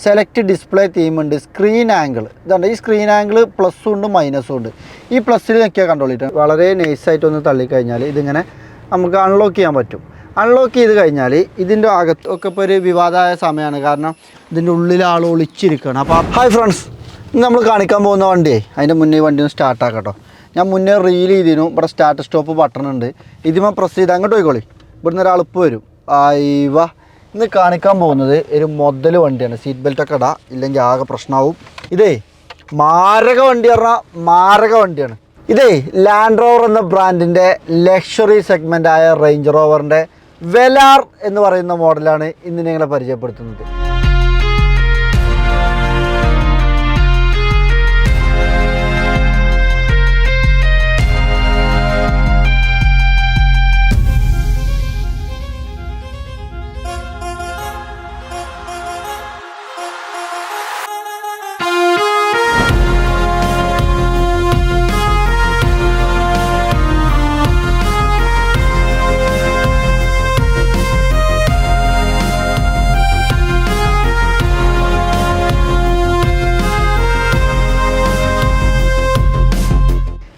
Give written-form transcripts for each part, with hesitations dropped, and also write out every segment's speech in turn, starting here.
Select display theme ഉണ്ട്, screen angle ഇതുണ്ട്. ഈ സ്ക്രീൻ ആംഗിൾ പ്ലസ്സും ഉണ്ട് മൈനസും ഉണ്ട്. ഈ പ്ലസ്സിൽ നോക്കിയാൽ കണ്ടോളിട്ട് വളരെ നൈസായിട്ടൊന്ന് തള്ളിക്കഴിഞ്ഞാൽ ഇതിങ്ങനെ നമുക്ക് അൺലോക്ക് ചെയ്യാൻ പറ്റും. അൺലോക്ക് ചെയ്ത് കഴിഞ്ഞാൽ ഇതിൻ്റെ അകത്തൊക്കെ ഇപ്പോൾ ഒരു വിവാദമായ സമയമാണ്, കാരണം ഇതിൻ്റെ ഉള്ളിൽ ആൾ ഒളിച്ചിരിക്കുകയാണ്. അപ്പോൾ ഹായ് ഫ്രണ്ട്സ്, ഇന്ന് നമ്മൾ കാണിക്കാൻ പോകുന്ന വണ്ടിയെ അതിൻ്റെ മുന്നേ വണ്ടി ഒന്ന് സ്റ്റാർട്ടാക്കട്ടോ. ഞാൻ മുന്നേ റീൽ ചെയ്തിരുന്നു, ഇവിടെ സ്റ്റാർട്ട് സ്റ്റോപ്പ് ബട്ടൺ ഉണ്ട്, ഇതിമേ പ്രസ് ചെയ്ത് അങ്ങോട്ട് പോയിക്കോളി. ഇവിടുന്ന് ഒരാൾ ഇപ്പോൾ വരും. ആയിവ ഇന്ന് കാണിക്കാൻ പോകുന്നത് ഒരു മുതൽ വണ്ടിയാണ്. സീറ്റ് ബെൽറ്റൊക്കെ ഇടാം, ഇല്ലെങ്കിൽ ആകെ പ്രശ്നമാവും. ഇതേ മാരക വണ്ടി പറഞ്ഞാൽ മാരക വണ്ടിയാണ്. ഇതേ ലാൻഡ് റോവർ എന്ന ബ്രാൻഡിൻ്റെ ലക്ഷറി സെഗ്മെൻ്റായ റേഞ്ച് റോവറിൻ്റെ വെലാർ എന്ന് പറയുന്ന മോഡലാണ് ഇന്ന് നിങ്ങളെ പരിചയപ്പെടുത്തുന്നത്.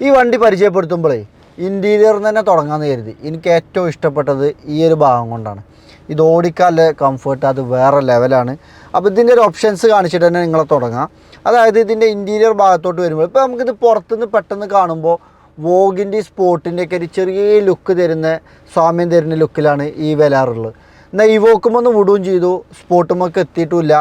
ഈ വണ്ടി പരിചയപ്പെടുത്തുമ്പോഴേ ഇൻറ്റീരിയറിൽ തന്നെ തുടങ്ങാമെന്ന് കരുതി. എനിക്ക് ഏറ്റവും ഇഷ്ടപ്പെട്ടത് ഈ ഒരു ഭാഗം കൊണ്ടാണ്. ഇത് ഓടിക്കാനുള്ള കംഫർട്ട് അത് വേറെ ലെവലാണ്. അപ്പോൾ ഇതിൻ്റെ ഒരു ഓപ്ഷൻസ് കാണിച്ചിട്ട് തന്നെ നിങ്ങളെ തുടങ്ങാം. അതായത് ഇതിൻ്റെ ഇൻറ്റീരിയർ ഭാഗത്തോട്ട് വരുമ്പോൾ ഇപ്പോൾ നമുക്കിത് പുറത്തുനിന്ന് പെട്ടെന്ന് കാണുമ്പോൾ വോഗിൻ്റെ സ്പോർട്ടിൻ്റെയൊക്കെ ഒരു ചെറിയ ലുക്ക് തരുന്ന സാമ്യം തരുന്ന ലുക്കിലാണ് ഈ വെലാറുള്ളത്. എന്നാൽ ഇവോക്കുമ്പോൾ ഒന്ന് വിടുകയും ചെയ്തു, സ്പോർട്ടുമൊക്കെ എത്തിയിട്ടുമില്ല.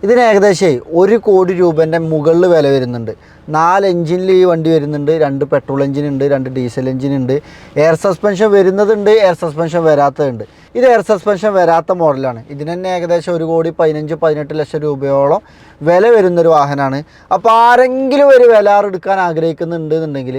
ഇതിന് ഏകദേശം 1 കോടി രൂപേൻ്റെ മുകളിൽ വില വരുന്നുണ്ട്. 4 എഞ്ചിനിൽ ഈ വണ്ടി വരുന്നുണ്ട്. 2 പെട്രോൾ എഞ്ചിനുണ്ട്, 2 ഡീസൽ എഞ്ചിനുണ്ട്. എയർ സസ്പെൻഷൻ വരുന്നതുണ്ട്, എയർ സസ്പെൻഷൻ വരാത്തതുണ്ട്. ഇത് എയർ സസ്പെൻഷൻ വരാത്ത മോഡലാണ്. ഇതിന് തന്നെ ഏകദേശം 1 കോടി 15-18 ലക്ഷം രൂപയോളം വില വരുന്നൊരു വാഹനമാണ്. അപ്പോൾ ആരെങ്കിലും ഒരു വെലാർ എടുക്കാൻ ആഗ്രഹിക്കുന്നുണ്ട് എന്നുണ്ടെങ്കിൽ,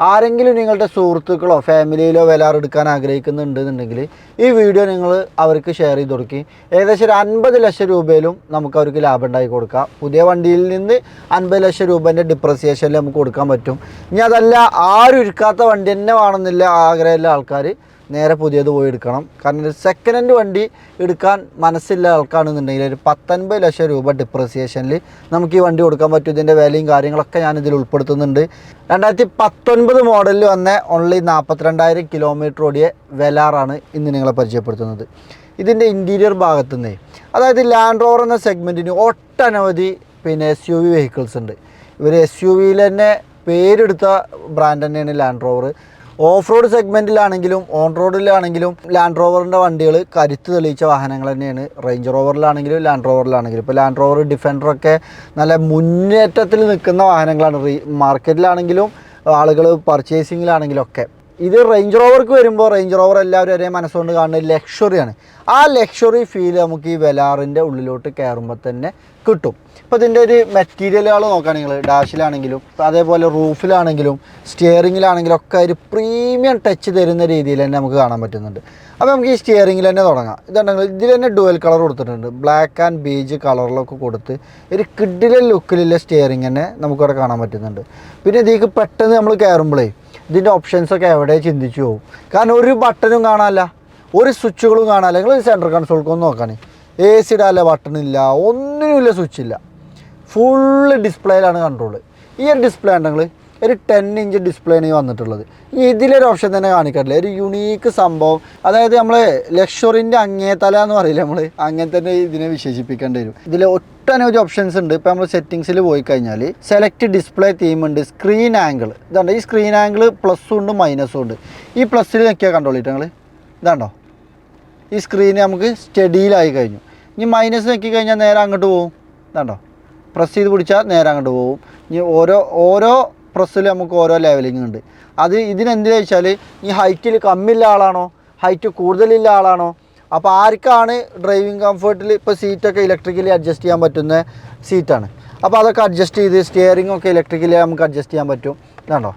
ആരെങ്കിലും നിങ്ങളുടെ സുഹൃത്തുക്കളോ ഫാമിലിയിലോ വെലാർ എടുക്കാൻ ആഗ്രഹിക്കുന്നുണ്ട് എന്നുണ്ടെങ്കിൽ ഈ വീഡിയോ നിങ്ങൾ അവർക്ക് ഷെയർ ചെയ്ത് കൊടുക്കുക. ഏകദേശം ഒരു 50 ലക്ഷം രൂപയിലും നമുക്ക് അവർക്ക് ലാഭം ഉണ്ടാക്കി കൊടുക്കാം. പുതിയ വണ്ടിയിൽ നിന്ന് 50 ലക്ഷം രൂപേൻ്റെ ഡിപ്രസിയേഷനിൽ നമുക്ക് കൊടുക്കാൻ പറ്റും. ഇനി അതല്ല, ആരും ഇരിക്കാത്ത വണ്ടി തന്നെ വേണമെന്നില്ല ആഗ്രഹമുള്ള ആൾക്കാർ നേരെ പുതിയത് പോയി എടുക്കണം. കാരണം ഒരു സെക്കൻഡ് ഹാൻഡ് വണ്ടി എടുക്കാൻ മനസ്സില്ല ആൾക്കാണെന്നുണ്ടെങ്കിൽ ഒരു 19 ലക്ഷം രൂപ ഡിപ്രസിയേഷനിൽ നമുക്ക് ഈ വണ്ടി കൊടുക്കാൻ പറ്റും. ഇതിൻ്റെ വിലയും കാര്യങ്ങളൊക്കെ ഞാനിതിൽ ഉൾപ്പെടുത്തുന്നുണ്ട്. 2019 മോഡലിൽ വന്ന ഓൺലി 42,000 കിലോമീറ്റർ ഓടിയ വെലാറാണ് ഇന്ന് നിങ്ങളെ പരിചയപ്പെടുത്തുന്നത്. ഇതിൻ്റെ ഇൻറ്റീരിയർ ഭാഗത്തുനിന്ന്, അതായത് ലാൻഡ് റോവർ എന്ന സെഗ്മെൻറ്റിന് ഒട്ടനവധി SUV വെഹിക്കിൾസ് ഉണ്ട്. ഇവർ SUVയിൽ തന്നെ പേരെടുത്ത ബ്രാൻഡ് തന്നെയാണ് ലാൻഡ് റോവർ. ഓഫ് റോഡ് സെഗ്മെൻറ്റിലാണെങ്കിലും ഓൺ റോഡിലാണെങ്കിലും ലാൻഡ് റോവറിൻ്റെ വണ്ടികൾ കരുത്ത് തെളിയിച്ച വാഹനങ്ങൾ തന്നെയാണ്. റേഞ്ച് റോവറിലാണെങ്കിലും ലാൻഡ് റോവറിലാണെങ്കിലും. ഇപ്പോൾ ലാൻഡ് റോവർ ഡിഫൻഡറൊക്കെ നല്ല മുന്നേറ്റത്തിൽ നിൽക്കുന്ന വാഹനങ്ങളാണ്. മാർക്കറ്റിലാണെങ്കിലും ആളുകൾ പർച്ചേസിങ്ങിലാണെങ്കിലും ഒക്കെ. ഇത് റേഞ്ച് റോവർക്ക് വരുമ്പോൾ റേഞ്ച് റോവർ എല്ലാവരും ഒരേ മനസ്സുകൊണ്ട് കാണുന്നത് ലക്ഷറിയാണ്. ആ ലക്ഷറി ഫീൽ നമുക്ക് ഈ വെലാറിൻ്റെ ഉള്ളിലോട്ട് കയറുമ്പോൾ തന്നെ കിട്ടും. ഇപ്പോൾ ഇതിൻ്റെ ഒരു മെറ്റീരിയലുകൾ നോക്കുകയാണെങ്കിൽ ഡാഷിലാണെങ്കിലും അതേപോലെ റൂഫിലാണെങ്കിലും സ്റ്റിയറിങ്ങിലാണെങ്കിലും ഒക്കെ ഒരു പ്രീമിയം ടച്ച് തരുന്ന രീതിയിൽ തന്നെ നമുക്ക് കാണാൻ പറ്റുന്നുണ്ട്. അപ്പോൾ നമുക്ക് ഈ സ്റ്റിയറിങ്ങിൽ തന്നെ തുടങ്ങാം. ഇതുണ്ടെങ്കിൽ ഇതിൽ തന്നെ ഡുവൽ കളർ കൊടുത്തിട്ടുണ്ട്. ബ്ലാക്ക് ആൻഡ് ബീജ് കളറിലൊക്കെ കൊടുത്ത് ഒരു കിഡിലെ ലുക്കിലുള്ള സ്റ്റിയറിങ് തന്നെ നമുക്കിവിടെ കാണാൻ പറ്റുന്നുണ്ട്. പിന്നെ ഇതിലേക്ക് പെട്ടെന്ന് നമ്മൾ കയറുമ്പോഴേ ഇതിൻ്റെ ഓപ്ഷൻസൊക്കെ എവിടെ ചിന്തിച്ചു പോകും. കാരണം ഒരു ബട്ടണും കാണാനില്ല, ഒരു സ്വിച്ചുകളും കാണാനില്ല. നിങ്ങൾ സെൻട്രൽ കൺസോൾക്കൊന്ന് നോക്കുകയാണെങ്കിൽ AC ഇടാനുള്ള ബട്ടണില്ല, ഒന്നിനുമില്ല, സ്വിച്ചില്ല, ഫുള്ള് ഡിസ്പ്ലേയിലാണ് കൺട്രോൾ. ഈ ഒരു ഡിസ്പ്ലേ ഉണ്ടെങ്കിൽ ഒരു 10 ഇഞ്ച് ഡിസ്പ്ലേയാണ് വന്നിട്ടുള്ളത്. ഇനി ഇതിലൊരു ഓപ്ഷൻ തന്നെ കാണിക്കാറില്ല, ഒരു യുണീക്ക് സംഭവം. അതായത് നമ്മൾ ലക്ഷറിൻ്റെ അങ്ങേത്തല എന്ന് പറയില്ല, നമ്മൾ അങ്ങനെ തന്നെ ഇതിനെ വിശേഷിപ്പിക്കേണ്ടി വരും. ഇതിൽ ഒട്ടനവധി ഓപ്ഷൻസ് ഉണ്ട്. ഇപ്പോൾ നമ്മൾ സെറ്റിങ്സിൽ പോയി കഴിഞ്ഞാൽ സെലക്ട് ഡിസ്പ്ലേ തീം ഉണ്ട്, സ്ക്രീൻ ആംഗിൾ ഇതുണ്ട്. ഈ സ്ക്രീൻ ആംഗിൾ പ്ലസ്സും ഉണ്ട് മൈനസും ഉണ്ട്. ഈ പ്ലസ്സിൽ നോക്കിയാൽ കണ്ടോളിട്ട് നിങ്ങൾ ഇതാണ്ടോ, ഈ സ്ക്രീൻ നമുക്ക് സ്റ്റഡിയിലായി കഴിഞ്ഞു. ഇനി മൈനസ് നോക്കി കഴിഞ്ഞാൽ നേരെ അങ്ങോട്ട് പോകും. ഇതാണ്ടോ, പ്രസ് ചെയ്ത് പിടിച്ചാൽ നേരെ അങ്ങോട്ട് പോകും. ഇനി ഓരോ പ്രസ്സിൽ നമുക്ക് ഓരോ ലെവലിംഗ് ഉണ്ട്. അത് ഇതിനെന്തിനാ വെച്ചാൽ ഈ ഹൈറ്റിൽ കമ്മിയുള്ള ആളാണോ ഹൈറ്റ് കൂടുതലുള്ള ആളാണോ, അപ്പോൾ ആർക്കാണ് ഡ്രൈവിംഗ് കംഫർട്ടിൽ ഇപ്പോൾ സീറ്റൊക്കെ ഇലക്ട്രിക്കലി അഡ്ജസ്റ്റ് ചെയ്യാൻ പറ്റുന്ന സീറ്റാണ്. അപ്പോൾ അതൊക്കെ അഡ്ജസ്റ്റ് ചെയ്ത് സ്റ്റിയറിങ്ങൊക്കെ ഇലക്ട്രിക്കലി നമുക്ക് അഡ്ജസ്റ്റ് ചെയ്യാൻ പറ്റും. ഇതാണ്ടോ,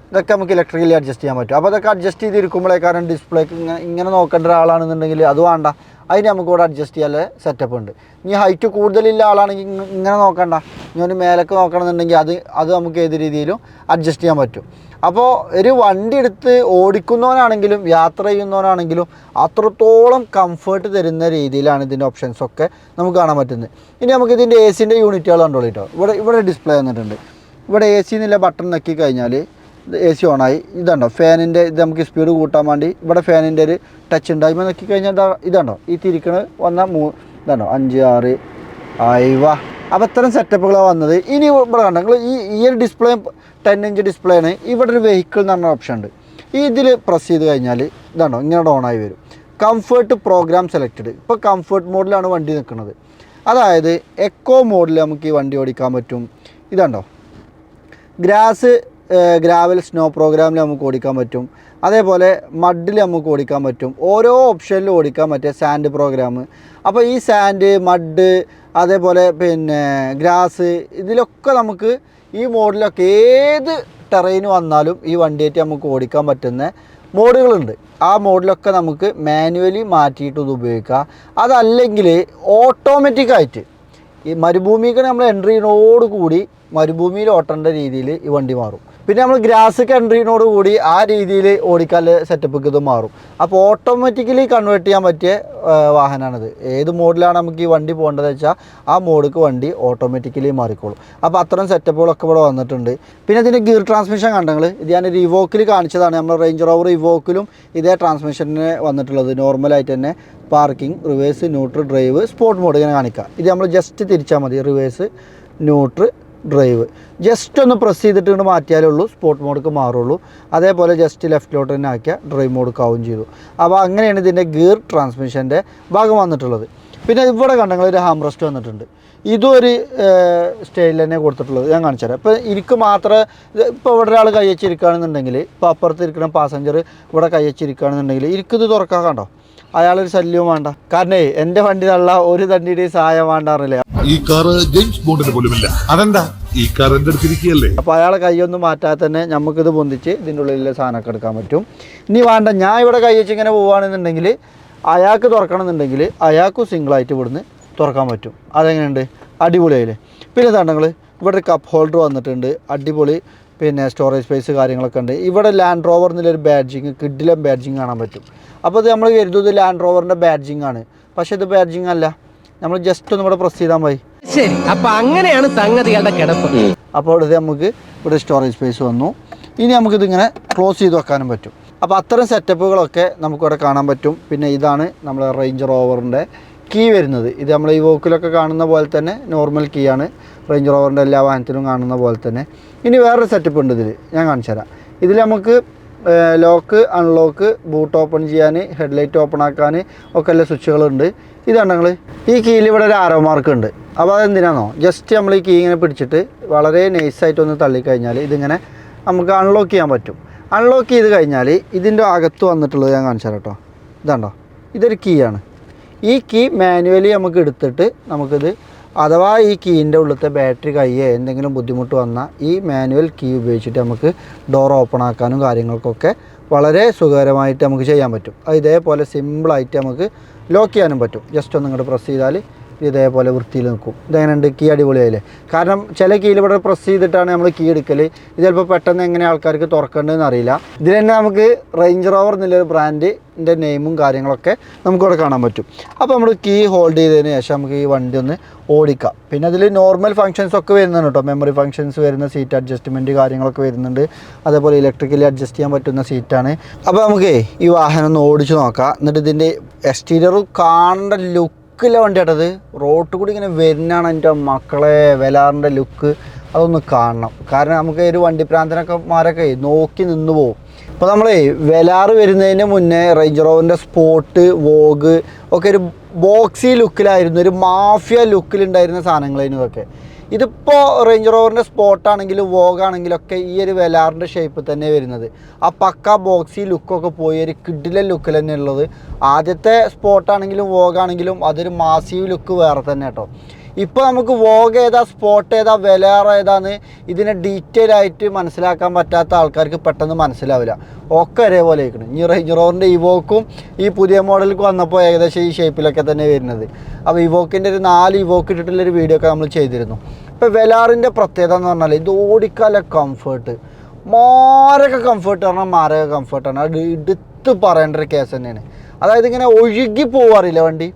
ഇതൊക്കെ നമുക്ക് ഇലക്ട്രിക്കലി അഡ്ജസ്റ്റ് ചെയ്യാൻ പറ്റും. അപ്പോൾ അതൊക്കെ അഡ്ജസ്റ്റ് ചെയ്തിരിക്കുമ്പോഴേ, കാരണം ഡിസ്പ്ലേക്ക് ഇങ്ങനെ നോക്കേണ്ട ഒരാളാണെന്നുണ്ടെങ്കിൽ അത് വേണ്ട, അതിന് നമുക്ക് ഇവിടെ അഡ്ജസ്റ്റ് ചെയ്യാൻ സെറ്റപ്പ് ഉണ്ട്. ഇനി ഹൈറ്റ് കൂടുതലുള്ള ആളാണെങ്കിൽ ഇങ്ങനെ നോക്കണ്ട, ഇനി മേലൊക്കെ നോക്കണമെന്നുണ്ടെങ്കിൽ അത് നമുക്ക് ഏത് രീതിയിലും അഡ്ജസ്റ്റ് ചെയ്യാൻ പറ്റും. അപ്പോൾ ഒരു വണ്ടി എടുത്ത് ഓടിക്കുന്നവനാണെങ്കിലും യാത്ര ചെയ്യുന്നവനാണെങ്കിലും അത്രത്തോളം കംഫർട്ട് തരുന്ന രീതിയിലാണ് ഇതിൻ്റെ ഓപ്ഷൻസൊക്കെ നമുക്ക് കാണാൻ പറ്റുന്നത്. ഇനി നമുക്ക് ഇതിൻ്റെ എ സിൻ്റെ യൂണിറ്റുകൾ കണ്ടോളൂ കേട്ടോ. ഇവിടെ ഡിസ്പ്ലേ വന്നിട്ടുണ്ട്. ഇവിടെ എ സി എന്നുള്ള ബട്ടൺ നക്കി കഴിഞ്ഞാൽ എ സി ഓണായി. ഇതുണ്ടോ ഫാനിൻ്റെ ഇത് നമുക്ക് സ്പീഡ് കൂട്ടാൻ വേണ്ടി ഇവിടെ ഫാനിൻ്റെ ഒരു ടച്ച് ഉണ്ട്. അതിൽ നോക്കി കഴിഞ്ഞാൽ ഇതുണ്ടോ ഈ തിരിക്കണത് വന്നാൽ ഇതാണോ 5 6 ആയിവ. അപ്പോൾ ഇത്തരം സെറ്റപ്പുകളാണ് വന്നത്. ഇനി ഇവിടെ കണ്ടോ നിങ്ങൾ ഈ ഒരു ഡിസ്പ്ലേ 10 ഇഞ്ച് ഡിസ്പ്ലേ ആണ്. ഇവിടെ ഒരു വെഹിക്കിൾ എന്ന് പറഞ്ഞ ഓപ്ഷൻ ഉണ്ട്. ഇതിൽ പ്രസ് ചെയ്ത് കഴിഞ്ഞാൽ ഇതാണോ ഇങ്ങനെ ഓണായി വരും. Comfort program selected. ഇപ്പോൾ കംഫർട്ട് മോഡിലാണ് വണ്ടി നിൽക്കുന്നത്. അതായത് എക്കോ മോഡിൽ നമുക്ക് ഈ വണ്ടി ഓടിക്കാൻ പറ്റും. ഇതാണ്ടോ ഗ്രാവൽ സ്നോ പ്രോഗ്രാമിൽ നമുക്ക് ഓടിക്കാൻ പറ്റും. അതേപോലെ മഡിൽ നമുക്ക് ഓടിക്കാൻ പറ്റും. ഓരോ ഓപ്ഷനിലും ഓടിക്കാൻ പറ്റിയ സാൻഡ് പ്രോഗ്രാം. അപ്പോൾ ഈ സാൻഡ് മഡ് അതേപോലെ പിന്നെ ഗ്രാസ് ഇതിലൊക്കെ നമുക്ക് ഈ മോഡിലൊക്കെ ഏത് ടെറൈന് വന്നാലും ഈ വണ്ടിയായിട്ട് നമുക്ക് ഓടിക്കാൻ പറ്റുന്ന മോഡുകളുണ്ട്. ആ മോഡിലൊക്കെ നമുക്ക് മാനുവലി മാറ്റിയിട്ട് ഇത് ഉപയോഗിക്കാം. അതല്ലെങ്കിൽ ഓട്ടോമാറ്റിക്കായിട്ട് ഈ മരുഭൂമിക്ക് നമ്മൾ എൻട്രി ചെയ്യുന്നതോട് കൂടി മരുഭൂമിയിൽ ഓട്ടേണ്ട രീതിയിൽ ഈ വണ്ടി മാറും. പിന്നെ നമ്മൾ ഗ്രാസൊക്കെ എൻട്രി ചെയ്യുന്നതോട് കൂടി ആ രീതിയിൽ ഓടിക്കാനുള്ള സെറ്റപ്പൊക്കെ ഇത് മാറും. അപ്പോൾ ഓട്ടോമാറ്റിക്കലി കൺവേർട്ട് ചെയ്യാൻ പറ്റിയ വാഹനമാണിത്. ഏത് മോഡിലാണ് നമുക്ക് ഈ വണ്ടി പോകേണ്ടത് വെച്ചാൽ ആ മോഡിക്ക് വണ്ടി ഓട്ടോമാറ്റിക്കലി മാറിക്കോളും. അപ്പോൾ അത്തരം സെറ്റപ്പുകളൊക്കെ ഇവിടെ വന്നിട്ടുണ്ട്. പിന്നെ ഇതിൻ്റെ ഗിയർ ട്രാൻസ്മിഷൻ കണ്ടെങ്കിൽ ഇത് ഞാൻ ഒരു ഇവോക്കിൽ കാണിച്ചതാണ്. നമ്മൾ റേഞ്ച് റോവർ ഇവോക്കിലും ഇതേ ട്രാൻസ്മിഷന് വന്നിട്ടുള്ളത്. നോർമലായിട്ട് തന്നെ parking, reverse, neutral, drive, sport mode ഇങ്ങനെ കാണിക്കുക. ഇത് നമ്മൾ ജസ്റ്റ് തിരിച്ചാൽ മതി. റിവേഴ്സ്, ന്യൂട്രൽ, ഡ്രൈവ് ജസ്റ്റ് ഒന്ന് പ്രസ് ചെയ്തിട്ട് കൊണ്ട് മാറ്റിയാലേ ഉള്ളൂ സ്പോർട്ട് മോഡ്ക്ക് മാറുള്ളൂ. അതേപോലെ ജസ്റ്റ് ലെഫ്റ്റിലോട്ട് തന്നെ ആക്കിയാൽ ഡ്രൈവ് മോഡ്ക്ക് ആവും ചെയ്തു. അപ്പോൾ അങ്ങനെയാണ് ഇതിൻ്റെ ഗിയർ ട്രാൻസ്മിഷൻ്റെ ഭാഗം വന്നിട്ടുള്ളത്. പിന്നെ ഇവിടെ കണ്ടെങ്കിൽ ഒരു ഹാം റെസ്റ്റ് വന്നിട്ടുണ്ട്. ഇതും ഒരു സ്റ്റൈലിൽ തന്നെ കൊടുത്തിട്ടുള്ളത്. ഞാൻ കാണിച്ചു തരാം. ഇപ്പോൾ എനിക്ക് മാത്രമേ ഇപ്പോൾ ഇവിടെ ഒരാൾ കൈവച്ചിരിക്കുകയാണെന്നുണ്ടെങ്കിൽ ഇപ്പോൾ അപ്പുറത്ത് ഇരിക്കുന്ന പാസഞ്ചർ ഇവിടെ കൈവച്ചിരിക്കുകയാണെന്നുണ്ടെങ്കിൽ എനിക്കിത് തുറക്കാൻ കണ്ടോ അയാളൊരു ശല്യവും വേണ്ട. കാരണം എൻ്റെ വണ്ടി നല്ല ഒരു തണ്ടിയുടെയും സഹായം വേണ്ടാറില്ല. ഈ കാർ ജെയിംസ് ബോണ്ടിന് പോലുമില്ല. അതെന്താ ഈ കാർ എൻ്റെ അടുത്തിരിക്കുകയല്ലേ. അപ്പോൾ അയാളെ കൈയൊന്നും മാറ്റാതെ തന്നെ നമുക്കിത് പൊന്തിച്ച് ഇതിൻ്റെ ഉള്ളിലെ സാധനമൊക്കെ എടുക്കാൻ പറ്റും. ഇനി വേണ്ട ഞാൻ ഇവിടെ കൈ വെച്ച് ഇങ്ങനെ പോവുകയാണെന്നുണ്ടെങ്കിൽ അയാൾക്ക് തുറക്കണമെന്നുണ്ടെങ്കിൽ അയാൾക്കും സിംഗിളായിട്ട് ഇവിടുന്ന് തുറക്കാൻ പറ്റും. അതെങ്ങനെയുണ്ട്? അടിപൊളിയായില്ലേ. പിന്നെ തണ്ടങ്ങൾ ഇവിടെ ഒരു കപ്പ് ഹോൾഡർ വന്നിട്ടുണ്ട്. അടിപൊളി. പിന്നെ സ്റ്റോറേജ് സ്പേസ് കാര്യങ്ങളൊക്കെ ഉണ്ട്. ഇവിടെ ലാൻഡ് റോവർ എന്നുള്ളൊരു ബാഡ്ജിങ് കിഡിലും ബാഡ്ജിങ് കാണാൻ പറ്റും. അപ്പോൾ ഇത് നമ്മൾ കരുതുന്നത് ലാൻഡ് റോവറിൻ്റെ ബാഡ്ജിങ് ആണ്. പക്ഷേ ഇത് ബാഡ്ജിങ് അല്ല. നമ്മൾ ജസ്റ്റ് ഒന്ന് ഇവിടെ പ്രസ് ചെയ്താൽ മതി. ശരി, അപ്പോൾ അങ്ങനെയാണ് സംഗതികളുടെ കിടപ്പ്. അപ്പോൾ ഇത് നമുക്ക് ഇവിടെ സ്റ്റോറേജ് സ്പേസ് വന്നു. ഇനി നമുക്കിതിങ്ങനെ ക്ലോസ് ചെയ്ത് വെക്കാനും പറ്റും. അപ്പോൾ അത്തരം സെറ്റപ്പുകളൊക്കെ നമുക്കിവിടെ കാണാൻ പറ്റും. പിന്നെ ഇതാണ് നമ്മൾ റേഞ്ച് റോവറിൻ്റെ കീ വരുന്നത്. ഇത് നമ്മൾ ഈ വോക്കിലൊക്കെ കാണുന്ന പോലെ തന്നെ നോർമൽ കീ ആണ്. റേഞ്ച് റോവറിൻ്റെ എല്ലാ വാഹനത്തിലും കാണുന്ന പോലെ തന്നെ. ഇനി വേറൊരു സെറ്റപ്പ് ഉണ്ട് ഇതിൽ, ഞാൻ കാണിച്ചു തരാം. ഇതിൽ നമുക്ക് ലോക്ക്, അൺലോക്ക്, ബൂട്ട് ഓപ്പൺ ചെയ്യാൻ, ഹെഡ്ലൈറ്റ് ഓപ്പൺ ആക്കാൻ ഒക്കെ എല്ലാ സ്വിച്ചുകളുണ്ട്. ഇതാണ് നിങ്ങൾ ഈ കീയിൽ ഇവിടെ ഒരു ആരോ മാർക്ക് ഉണ്ട്. അപ്പോൾ അതെന്തിനാണോ ജസ്റ്റ് നമ്മൾ ഈ കീ ഇങ്ങനെ പിടിച്ചിട്ട് വളരെ നൈസായിട്ടൊന്ന് തള്ളിക്കഴിഞ്ഞാൽ ഇതിങ്ങനെ നമുക്ക് അൺലോക്ക് ചെയ്യാൻ പറ്റും. അൺലോക്ക് ചെയ്ത് കഴിഞ്ഞാൽ ഇതിൻ്റെ അകത്ത് വന്നിട്ടുള്ളത് ഞാൻ കാണിച്ചു തരാം കേട്ടോ. ഇതാണ്ടോ ഇതൊരു കീ ആണ്. ഈ കീ മാനുവലി നമുക്ക് എടുത്തിട്ട് നമുക്കിത് അഥവാ ഈ കീൻ്റെ ഉള്ളിലത്തെ ബാറ്ററി കയ്യേ എന്തെങ്കിലും ബുദ്ധിമുട്ട് വന്നാൽ ഈ മാനുവൽ കീ ഉപയോഗിച്ചിട്ട് നമുക്ക് ഡോർ ഓപ്പൺ ആക്കാനും കാര്യങ്ങൾക്കൊക്കെ വളരെ സുഖകരമായിട്ട് നമുക്ക് ചെയ്യാൻ പറ്റും. അത് ഇതേപോലെ സിമ്പിളായിട്ട് നമുക്ക് ലോക്ക് ചെയ്യാനും പറ്റും. ജസ്റ്റ് ഒന്ന് ഇങ്ങോട്ട് പ്രസ് ചെയ്താൽ ഇതേപോലെ വൃത്തിയിൽ നിൽക്കും. ഇതെങ്ങനെയുണ്ട്? കീ അടിപൊളിയായില്ലേ? കാരണം ചില കീയിൽ ഇവിടെ പ്രസ് ചെയ്തിട്ടാണ് നമ്മൾ കീ എടുക്കൽ. ഇത് ചിലപ്പോൾ പെട്ടെന്ന് എങ്ങനെ ആൾക്കാർക്ക് തുറക്കേണ്ടതെന്ന് അറിയില്ല. ഇതിൽ തന്നെ നമുക്ക് റേഞ്ച് റോവർ എന്നുള്ളൊരു ബ്രാൻഡിൻ്റെ നെയിമും കാര്യങ്ങളൊക്കെ നമുക്കിവിടെ കാണാൻ പറ്റും. അപ്പോൾ നമ്മൾ കീ ഹോൾഡ് ചെയ്തതിന് ശേഷം നമുക്ക് ഈ വണ്ടി ഒന്ന് ഓടിക്കാം. പിന്നെ അതിൽ നോർമൽ ഫങ്ഷൻസ് ഒക്കെ വരുന്നുണ്ട് കേട്ടോ. മെമ്മറി ഫങ്ഷൻസ് വരുന്ന സീറ്റ് അഡ്ജസ്റ്റ്മെൻറ്റ് കാര്യങ്ങളൊക്കെ വരുന്നുണ്ട്. അതേപോലെ ഇലക്ട്രിക്കലി അഡ്ജസ്റ്റ് ചെയ്യാൻ പറ്റുന്ന സീറ്റാണ്. അപ്പോൾ നമുക്ക് ഈ വാഹനം ഒന്ന് ഓടിച്ച് നോക്കാം. എന്നിട്ട് ഇതിൻ്റെ എക്സ്റ്റീരിയർ കാണേണ്ട ലുക്കിലെ വണ്ടി ആട്ടത് റോഡ് കൂടി ഇങ്ങനെ വരുന്നതാണ്. എൻ്റെ മക്കളെ വെലാറിൻ്റെ ലുക്ക് അതൊന്ന് കാണണം. കാരണം നമുക്ക് ഒരു വണ്ടി പ്രാന്തനൊക്കെ മാരൊക്കെ നോക്കി നിന്ന് പോകും. ഇപ്പോൾ നമ്മളെ വെലാറ് വരുന്നതിന് മുന്നേ റേഞ്ച് റോവറിൻ്റെ സ്പോട്ട്, വോഗ് ഒക്കെ ഒരു ബോക്സി ലുക്കിലായിരുന്നു, ഒരു മാഫിയ ലുക്കിലുണ്ടായിരുന്ന സാധനങ്ങളായിരുന്നു ഇതൊക്കെ. ഇതിപ്പോൾ റേഞ്ച് റോവറിൻ്റെ സ്പോട്ടാണെങ്കിലും വോഗാണെങ്കിലൊക്കെ ഈ ഒരു വെലാറിൻ്റെ ഷേപ്പ് തന്നെ വരുന്നത്. ആ പക്ക ബോക്സി ലുക്കൊക്കെ പോയി ഒരു കിഡിലൻ ലുക്കിൽ തന്നെ ഉള്ളത്. ആദ്യത്തെ സ്പോട്ടാണെങ്കിലും വോഗാണെങ്കിലും അതൊരു മാസീവ് ലുക്ക് വേറെ തന്നെ കേട്ടോ. ഇപ്പോൾ നമുക്ക് വോഗ് ഏതാ, സ്പോട്ട് ഏതാ, വെലാർ ഏതാന്ന് ഇതിനെ ഡീറ്റെയിൽ ആയിട്ട് മനസ്സിലാക്കാൻ പറ്റാത്ത ആൾക്കാർക്ക് പെട്ടെന്ന് മനസ്സിലാവില്ല. ഒക്കെ ഒരേപോലെ ആയിരിക്കണം. ഇനി റേഞ്ച് റോവറിൻ്റെ ഇവോക്കും ഈ പുതിയ മോഡലിലേക്ക് വന്നപ്പോൾ ഏകദേശം ഈ ഷേപ്പിലൊക്കെ തന്നെ വരുന്നത്. അപ്പോൾ ഇവോക്കിൻ്റെ ഒരു 4 ഇവോക്ക് ഇട്ടിട്ടുള്ളൊരു വീഡിയോ ഒക്കെ നമ്മൾ ചെയ്തിരുന്നു. ഇപ്പോൾ വെലാറിൻ്റെ പ്രത്യേകത എന്ന് പറഞ്ഞാൽ ഇത് ഓടിക്കാല കംഫേർട്ട്, മാരക കംഫേർട്ട് പറഞ്ഞാൽ മാരക കംഫേർട്ടാണ്. അത് എടുത്ത് പറയേണ്ട ഒരു കേസ് തന്നെയാണ്. അതായത് ഇങ്ങനെ ഒഴുകി പോവാറില്ല വണ്ടി,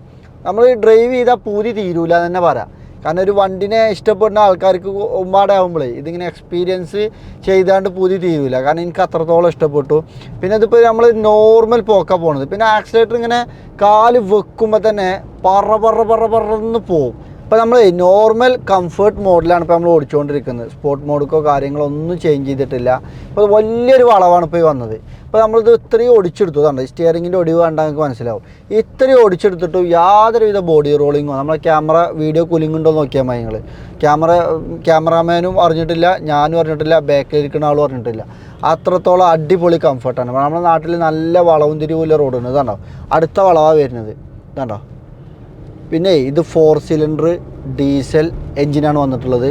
നമ്മൾ ഡ്രൈവ് ചെയ്താൽ പൂതി തീരൂല എന്ന് തന്നെ പറയാം. കാരണം ഒരു വണ്ടിനെ ഇഷ്ടപ്പെടുന്ന ആൾക്കാർക്ക് ഒമ്പാടെ ആകുമ്പോഴേ ഇതിങ്ങനെ എക്സ്പീരിയൻസ് ചെയ്താണ്ട് പൂതി തീരൂല. കാരണം എനിക്ക് അത്രത്തോളം ഇഷ്ടപ്പെട്ടു. പിന്നെ ഇതിപ്പോൾ നമ്മൾ നോർമൽ പോക്കാണ് പോണത്. പിന്നെ ആക്സിലേറ്റർ ഇങ്ങനെ കാല് വെക്കുമ്പോൾ തന്നെ പറന്ന് പോവും. ഇപ്പോൾ നമ്മൾ നോർമൽ കംഫേർട്ട് മോഡിലാണ് ഇപ്പോൾ നമ്മൾ ഓടിച്ചുകൊണ്ടിരിക്കുന്നത്. സ്പോർട്ട് മോഡിക്കോ കാര്യങ്ങളോ ഒന്നും ചേഞ്ച് ചെയ്തിട്ടില്ല. ഇപ്പോൾ വലിയൊരു വളവാണ് ഇപ്പോൾ വന്നത്. ഇപ്പോൾ നമ്മളിത് ഇത്രയും ഒടിച്ചെടുത്തു, കണ്ടോ സ്റ്റിയറിങ്ങിൻ്റെ ഒടിവ് കണ്ടാൽ നിങ്ങൾക്ക് മനസ്സിലാവും. ഇത്രയും ഒടിച്ചെടുത്തിട്ട് യാതൊരുവിധ ബോഡി റോളിങ്ങോ നമ്മളെ ക്യാമറ വീഡിയോ കൂലിംഗ് ഉണ്ടോ നോക്കിയാൽ മതി നിങ്ങൾ. ക്യാമറാമാനും അറിഞ്ഞിട്ടില്ല, ഞാനും അറിഞ്ഞിട്ടില്ല, ബാക്കിലിരിക്കുന്ന ആളും അറിഞ്ഞിട്ടില്ല. അത്രത്തോളം അടിപൊളി കംഫർട്ടാണ്. നമ്മുടെ നാട്ടിൽ നല്ല വളവും തിരിവുള്ള റോഡാണ്. ഇതാണ്ടോ അടുത്ത വളവാണ് വരുന്നത്, ഇതാണ്ടോ. പിന്നെ ഇത് 4 സിലിണ്ടർ ഡീസൽ എൻജിനാണ് വന്നിട്ടുള്ളത്.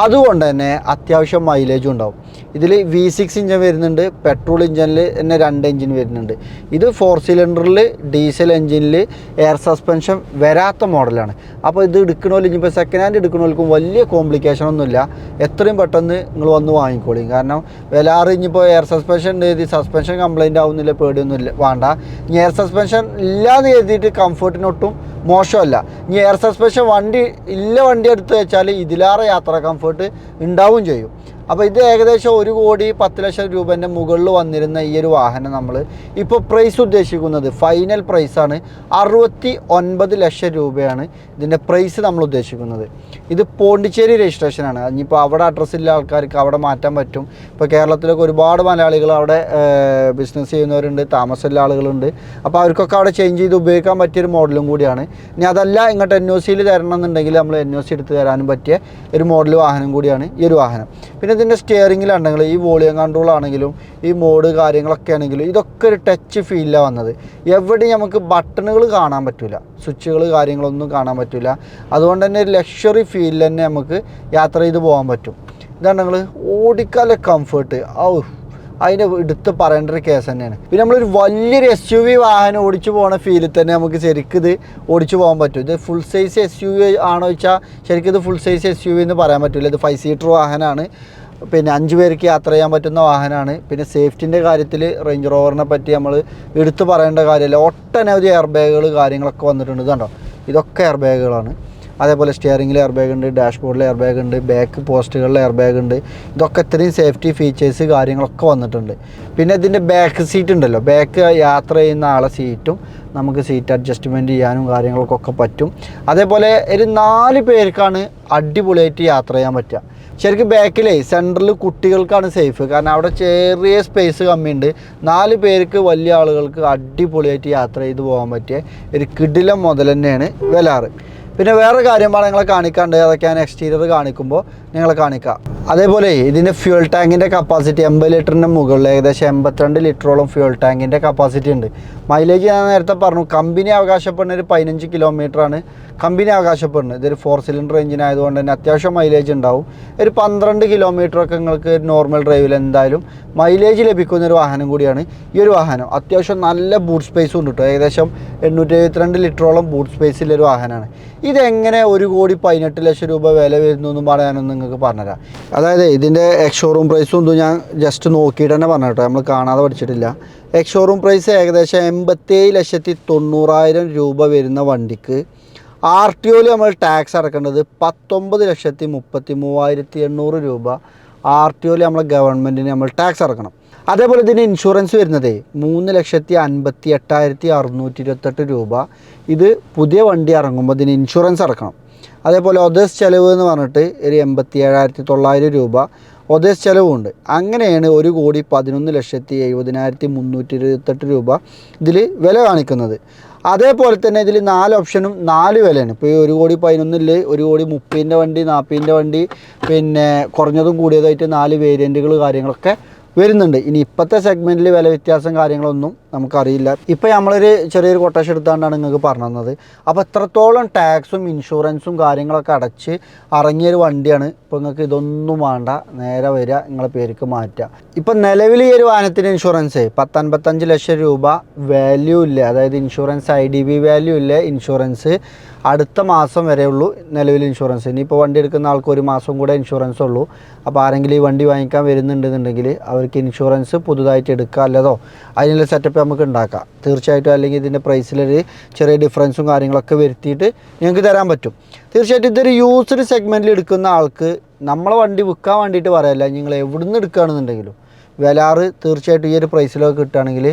അതുകൊണ്ട് തന്നെ അത്യാവശ്യം മൈലേജും ഉണ്ടാവും. ഇതിൽ V6 എഞ്ചിൻ വരുന്നുണ്ട്, പെട്രോൾ എഞ്ചിനിൽ തന്നെ 2 എഞ്ചിൻ വരുന്നുണ്ട്. ഇത് 4 സിലിണ്ടറിൽ ഡീസൽ എഞ്ചിനിൽ എയർ സസ്പെൻഷൻ വരാത്ത മോഡലാണ്. അപ്പോൾ ഇത് എടുക്കണമല്ലോ, ഇനിയിപ്പോൾ സെക്കൻഡ് ഹാൻഡ് എടുക്കണവർക്കും വലിയ കോംപ്ലിക്കേഷൻ ഒന്നുമില്ല. എത്രയും പെട്ടെന്ന് നിങ്ങൾ വന്ന് വാങ്ങിക്കോളി. കാരണം വെലാർ ഇനിയിപ്പോൾ എയർ സസ്പെൻഷൻ ഉണ്ട്, സസ്പെൻഷൻ കംപ്ലൈൻറ്റ് ആവുന്നില്ല, പേടിയൊന്നുമില്ല വേണ്ട. ഇനി എയർ സസ്പെൻഷൻ ഇല്ലാന്ന് കരുതിയിട്ട് കംഫർട്ടിനൊട്ടും മോശമല്ല. ഇനി എയർ സസ്പെൻഷൻ വണ്ടി എടുത്ത് വെച്ചാൽ ഇതിലേറെ യാത്രാ കംഫർട്ട് ഉണ്ടാവും ചെയ്യും. അപ്പോൾ ഇത് ഏകദേശം 1,10,00,000 രൂപേൻ്റെ മുകളിൽ വന്നിരുന്ന ഈ ഒരു വാഹനം നമ്മൾ ഇപ്പോൾ പ്രൈസ് ഉദ്ദേശിക്കുന്നത് ഫൈനൽ പ്രൈസാണ് 69 ലക്ഷം രൂപയാണ് ഇതിൻ്റെ പ്രൈസ് നമ്മൾ ഉദ്ദേശിക്കുന്നത്. ഇത് പോണ്ടിച്ചേരി രജിസ്ട്രേഷനാണ്. ഇനിയിപ്പോൾ അവിടെ അഡ്രസ്സില്ല ആൾക്കാർക്ക് അവിടെ മാറ്റാൻ പറ്റും. ഇപ്പോൾ കേരളത്തിലൊക്കെ ഒരുപാട് മലയാളികൾ അവിടെ ബിസിനസ് ചെയ്യുന്നവരുണ്ട്, താമസമുള്ള ആളുകളുണ്ട്. അപ്പോൾ അവർക്കൊക്കെ അവിടെ ചേഞ്ച് ചെയ്ത് ഉപയോഗിക്കാൻ പറ്റിയൊരു മോഡലും കൂടിയാണ്. ഇനി അതല്ല ഇങ്ങോട്ട് NOCയിൽ തരണം എന്നുണ്ടെങ്കിൽ നമ്മൾ NOC എടുത്ത് തരാനും പറ്റിയ ഒരു മോഡൽ വാഹനം കൂടിയാണ് ഈ ഒരു വാഹനം. പിന്നെ ഇതിൻ്റെ സ്റ്റിയറിങ്ങിലാണെങ്കിൽ ഈ വോളിയം കൺട്രോൾ ആണെങ്കിലും ഈ മോഡ് കാര്യങ്ങളൊക്കെ ആണെങ്കിലും ഇതൊക്കെ ഒരു ടച്ച് ഫീലാണ് വന്നത്. എവിടെയും നമുക്ക് ബട്ടണുകൾ കാണാൻ പറ്റില്ല, സ്വിച്ചുകൾ കാര്യങ്ങളൊന്നും കാണാൻ പറ്റില്ല. അതുകൊണ്ട് തന്നെ ഒരു ലക്ഷറി ഫീലിൽ തന്നെ നമുക്ക് യാത്ര ചെയ്ത് പോകാൻ പറ്റും. ഇതാണ് നിങ്ങൾ ഓടിക്കാലെ കംഫേർട്ട്, അതിൻ്റെ എടുത്ത് പറയേണ്ട ഒരു കേസ് തന്നെയാണ്. പിന്നെ നമ്മളൊരു വലിയൊരു SUV വാഹനം ഓടിച്ചു പോകുന്ന ഫീലിൽ തന്നെ നമുക്ക് ശരിക്കും ഇത് ഓടിച്ചു പോകാൻ പറ്റും. ഇത് ഫുൾ സൈസ് SUV ആണോ ചോദിച്ചാൽ ശരിക്കും ഇത് ഫുൾ സൈസ് SUV എന്ന് പറയാൻ പറ്റില്ല. ഇത് 5 സീറ്റർ വാഹനമാണ്. പിന്നെ 5 പേർക്ക് യാത്ര ചെയ്യാൻ പറ്റുന്ന വാഹനമാണ്. പിന്നെ സേഫ്റ്റിൻ്റെ കാര്യത്തിൽ റേഞ്ച് റോവറിനെ പറ്റി നമ്മൾ എടുത്ത് പറയേണ്ട കാര്യമില്ല. ഒട്ടനവധി എയർ ബാഗുകൾ കാര്യങ്ങളൊക്കെ വന്നിട്ടുണ്ട്. ഇതുണ്ടോ, ഇതൊക്കെ എയർ ബാഗുകളാണ്. അതേപോലെ സ്റ്റിയറിങ്ങിൽ എയർ ബാഗ് ഉണ്ട്, ഡാഷ്ബോർഡിൽ എയർ ബാഗ് ഉണ്ട്, ബാക്ക് പോസ്റ്റുകളിൽ എയർ ബാഗ് ഉണ്ട്. ഇതൊക്കെ ഇത്രയും സേഫ്റ്റി ഫീച്ചേഴ്സ് കാര്യങ്ങളൊക്കെ വന്നിട്ടുണ്ട്. പിന്നെ ഇതിൻ്റെ ബാക്ക് സീറ്റ് ഉണ്ടല്ലോ, ബാക്ക് യാത്ര ചെയ്യുന്ന ആളെ സീറ്റും നമുക്ക് സീറ്റ് അഡ്ജസ്റ്റ്മെൻറ്റ് ചെയ്യാനും കാര്യങ്ങൾക്കൊക്കെ പറ്റും. അതേപോലെ ഒരു 4 പേർക്കാണ് അടിപൊളിയായിട്ട് യാത്ര ചെയ്യാൻ പറ്റുക. ശരിക്കും ബാക്കിലേ സെൻറ്ററിൽ കുട്ടികൾക്കാണ് സേഫ്, കാരണം അവിടെ ചെറിയ സ്പേസ് കമ്മിയുണ്ട്. 4 പേർക്ക് വലിയ ആളുകൾക്ക് അടിപൊളിയായിട്ട് യാത്ര ചെയ്ത് പോകാൻ പറ്റിയ ഒരു കിടിലം മുതൽ തന്നെയാണ് വെലാർ. പിന്നെ വേറെ കാര്യമാണ് നിങ്ങളെ കാണിക്കാണ്ട്, അതൊക്കെ ഞാൻ എക്സ്റ്റീരിയർ കാണിക്കുമ്പോൾ നിങ്ങളെ കാണിക്കാം. അതേപോലെ ഇതിൻ്റെ ഫ്യൂൽ ടാങ്കിൻ്റെ കപ്പാസിറ്റി 80 ലിറ്ററിൻ്റെ മുകളിൽ ഏകദേശം 82 ലിറ്ററോളം ഫ്യൂൽ ടാങ്കിൻ്റെ കപ്പാസിറ്റി ഉണ്ട്. മൈലേജ് ഞാൻ നേരത്തെ പറഞ്ഞു, കമ്പനി അവകാശപ്പെടുന്ന ഒരു 15 കിലോമീറ്ററാണ് കമ്പനി അവകാശപ്പെടുന്നത്. ഇതൊരു 4 സിലിണ്ടർ എഞ്ചിൻ ആയതുകൊണ്ട് തന്നെ അത്യാവശ്യം മൈലേജ് ഉണ്ടാവും. ഒരു 12 കിലോമീറ്ററൊക്കെ നിങ്ങൾക്ക് നോർമൽ ഡ്രൈവിൽ എന്തായാലും മൈലേജ് ലഭിക്കുന്ന ഒരു വാഹനം കൂടിയാണ് ഈ ഒരു വാഹനം. അത്യാവശ്യം നല്ല ബൂട്ട് സ്പേസും ഉണ്ട് കേട്ടോ. ഏകദേശം 872 ലിറ്ററോളം ബൂട്ട് സ്പേസിലൊരു വാഹനമാണ്. ഇതെങ്ങനെ 1,18,00,000 രൂപ വില വരുന്നു എന്നും പറയാനൊന്നും നിങ്ങൾക്ക് പറഞ്ഞുതരാം. അതായത് ഇതിൻ്റെ എക്സ്-ഷോറൂം പ്രൈസും ഒന്നും ഞാൻ ജസ്റ്റ് നോക്കിയിട്ട് തന്നെ പറഞ്ഞു കേട്ടോ, നമ്മൾ കാണാതെ പഠിച്ചിട്ടില്ല. എക്സ്-ഷോറൂം പ്രൈസ് ഏകദേശം 87,90,000 രൂപ വരുന്ന വണ്ടിക്ക് RTOയിൽ നമ്മൾ ടാക്സ് അടക്കേണ്ടത് 19,33,800 രൂപ RTOയിൽ നമ്മൾ ഗവൺമെൻറ്റിന് നമ്മൾ ടാക്സ് അടക്കണം. അതേപോലെ ഇതിന് ഇൻഷുറൻസ് വരുന്നത് 3,58,628 രൂപ. ഇത് പുതിയ വണ്ടി ഇറങ്ങുമ്പോൾ ഇതിന് ഇൻഷുറൻസ് അടക്കണം. അതേപോലെ ഒതേഴ്സ് ചിലവ് എന്ന് പറഞ്ഞിട്ട് ഒരു 87,900 രൂപ ഒതേഴ്സ് ചിലവുണ്ട്. അങ്ങനെയാണ് 1,11,70,328 രൂപ ഇതിൽ വില കാണിക്കുന്നത്. അതേപോലെ തന്നെ ഇതിൽ 4 ഓപ്ഷനും 4 വിലയാണ്. ഇപ്പോൾ ഈ 1,11,000 1,30,000 വണ്ടി, 40,000 വണ്ടി, പിന്നെ കുറഞ്ഞതും കൂടിയതായിട്ട് 4 വേരിയൻറ്റുകൾ കാര്യങ്ങളൊക്കെ വരുന്നുണ്ട്. ഇനി ഇപ്പോഴത്തെ സെഗ്മെൻറ്റിൽ വില വ്യത്യാസം കാര്യങ്ങളൊന്നും നമുക്കറിയില്ല. ഇപ്പോൾ നമ്മളൊരു ചെറിയൊരു കൊട്ടേഷൻ എടുത്താണ്ടാണ് നിങ്ങൾക്ക് പറഞ്ഞു തന്നത്. അപ്പോൾ എത്രത്തോളം ടാക്സും ഇൻഷുറൻസും കാര്യങ്ങളൊക്കെ അടച്ച് ഇറങ്ങിയൊരു വണ്ടിയാണ്. ഇപ്പോൾ നിങ്ങൾക്ക് ഇതൊന്നും വേണ്ട, നേരെ വരിക, നിങ്ങളെ പേർക്ക് മാറ്റുക. ഇപ്പം നിലവിൽ ഈ ഒരു വാഹനത്തിൻ്റെ ഇൻഷുറൻസ് 55 ലക്ഷം രൂപ വാല്യൂ ഇല്ല, അതായത് ഇൻഷുറൻസ് IDV വാല്യൂ ഇല്ല. ഇൻഷുറൻസ് അടുത്ത മാസം വരെ ഉള്ളൂ നിലവിൽ ഇൻഷുറൻസ്. ഇനിയിപ്പോൾ വണ്ടി എടുക്കുന്ന ആൾക്ക് ഒരു മാസം കൂടെ ഇൻഷുറൻസ് ഉള്ളൂ. അപ്പോൾ ആരെങ്കിലും ഈ വണ്ടി വാങ്ങിക്കാൻ വരുന്നുണ്ടെന്നുണ്ടെങ്കിൽ അവർക്ക് ഇൻഷുറൻസ് പുതുതായിട്ട് എടുക്കുക അല്ലതോ അതിനുള്ള സെറ്റപ്പ് നമുക്ക് ഉണ്ടാക്കാം തീർച്ചയായിട്ടും. അല്ലെങ്കിൽ ഇതിൻ്റെ പ്രൈസിലൊരു ചെറിയ ഡിഫറൻസും കാര്യങ്ങളൊക്കെ വരുത്തിയിട്ട് നിങ്ങൾക്ക് തരാൻ പറ്റും. തീർച്ചയായിട്ടും ഇതൊരു യൂസ്ഡ് സെഗ്മെൻറ്റിൽ എടുക്കുന്ന ആൾക്ക് നമ്മളെ വണ്ടി വിൽക്കാൻ വേണ്ടിയിട്ട് പറയല്ല, നിങ്ങൾ എവിടെ നിന്ന് എടുക്കുകയാണെന്നുണ്ടെങ്കിലും വെലാറ് തീർച്ചയായിട്ടും ഈ ഒരു പ്രൈസിലൊക്കെ കിട്ടുകയാണെങ്കിൽ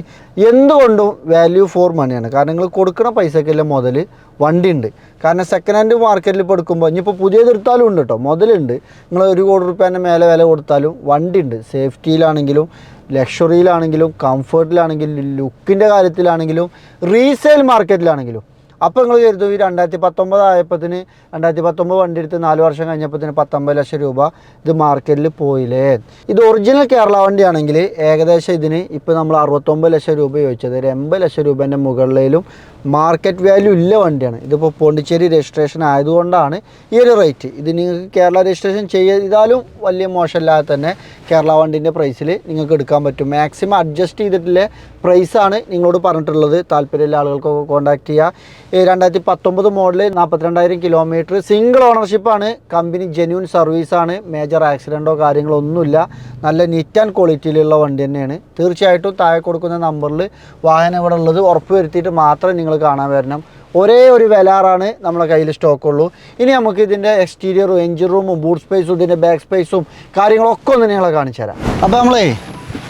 എന്തുകൊണ്ടും വാല്യൂ ഫോർ മണിയാണ്. കാരണം നിങ്ങൾ കൊടുക്കുന്ന പൈസക്കെല്ലാം മുതൽ വണ്ടി ഉണ്ട്. കാരണം സെക്കൻഡ് ഹാൻഡ് മാർക്കറ്റിൽ ഇപ്പോൾ എടുക്കുമ്പോൾ ഇനിയിപ്പോൾ പുതിയത് എടുത്താലും ഉണ്ട് കേട്ടോ, മുതലുണ്ട്. നിങ്ങൾ 1 കോടി രൂപേൻ്റെ മേലെ വില കൊടുത്താലും വണ്ടി ഉണ്ട്. സേഫ്റ്റിയിലാണെങ്കിലും ലക്ഷറിയിലാണെങ്കിലും കംഫർട്ടിലാണെങ്കിലും ലുക്കിൻ്റെ കാര്യത്തിലാണെങ്കിലും റീസെയിൽ മാർക്കറ്റിലാണെങ്കിലും. അപ്പോൾ നിങ്ങൾ കരുതും ഈ 2019 ആയപ്പോഴത്തിന് 2019 വണ്ടി എടുത്ത് 4 വർഷം കഴിഞ്ഞപ്പോഴത്തിന് 19 ലക്ഷം രൂപ ഇത് മാർക്കറ്റിൽ പോയില്ലേ. ഇത് ഒറിജിനൽ കേരള വണ്ടിയാണെങ്കിൽ ഏകദേശം ഇതിന് ഇപ്പോൾ നമ്മൾ 69 ലക്ഷം രൂപ ചോദിച്ചത്, ഒരു 80 ലക്ഷം രൂപേൻ്റെ മുകളിലും മാർക്കറ്റ് വാല്യൂ ഇല്ല വണ്ടിയാണ്. ഇതിപ്പോൾ പോണ്ടിച്ചേരി രജിസ്ട്രേഷൻ ആയതുകൊണ്ടാണ് ഈ ഒരു റേറ്റ്. ഇത് നിങ്ങൾക്ക് കേരള രജിസ്ട്രേഷൻ ചെയ്താലും വലിയ മോശമില്ലാതെ തന്നെ കേരള വണ്ടീൻ്റെ പ്രൈസിൽ നിങ്ങൾക്ക് എടുക്കാൻ പറ്റും. മാക്സിമം അഡ്ജസ്റ്റ് ചെയ്തിട്ടുള്ള പ്രൈസാണ് നിങ്ങളോട് പറഞ്ഞിട്ടുള്ളത്. താല്പര്യമുള്ള ആളുകൾക്കൊക്കെ കോൺടാക്ട് ചെയ്യുക. 2019 മോഡൽ 42,000 കിലോമീറ്റർ സിംഗിൾ ഓണർഷിപ്പാണ്. കമ്പനി ജെന്യൂൻ സർവീസാണ്. മേജർ ആക്സിഡൻറ്റോ കാര്യങ്ങളോ ഒന്നുമില്ല. നല്ല നീറ്റ് ആൻഡ് ക്വാളിറ്റിയിലുള്ള വണ്ടി തന്നെയാണ്. തീർച്ചയായിട്ടും താഴെ കൊടുക്കുന്ന നമ്പറിൽ വാഹനം ഇവിടെ ഉള്ളത് ഉറപ്പ് വരുത്തിയിട്ട് മാത്രം നിങ്ങൾ കാണാൻ വരണം. ഒരേ ഒരു വെലാറാണ് നമ്മളെ കയ്യിൽ സ്റ്റോക്കുള്ളൂ. ഇനി നമുക്ക് ഇതിൻ്റെ എക്സ്റ്റീരിയറും എഞ്ചിൻ റൂമും ബൂട്ട് സ്പേസും ഇതിൻ്റെ ബാക്ക് സ്പേസും കാര്യങ്ങളൊക്കെ ഒന്ന് നിങ്ങളെ കാണിച്ചു തരാം. അപ്പോൾ നമ്മളേ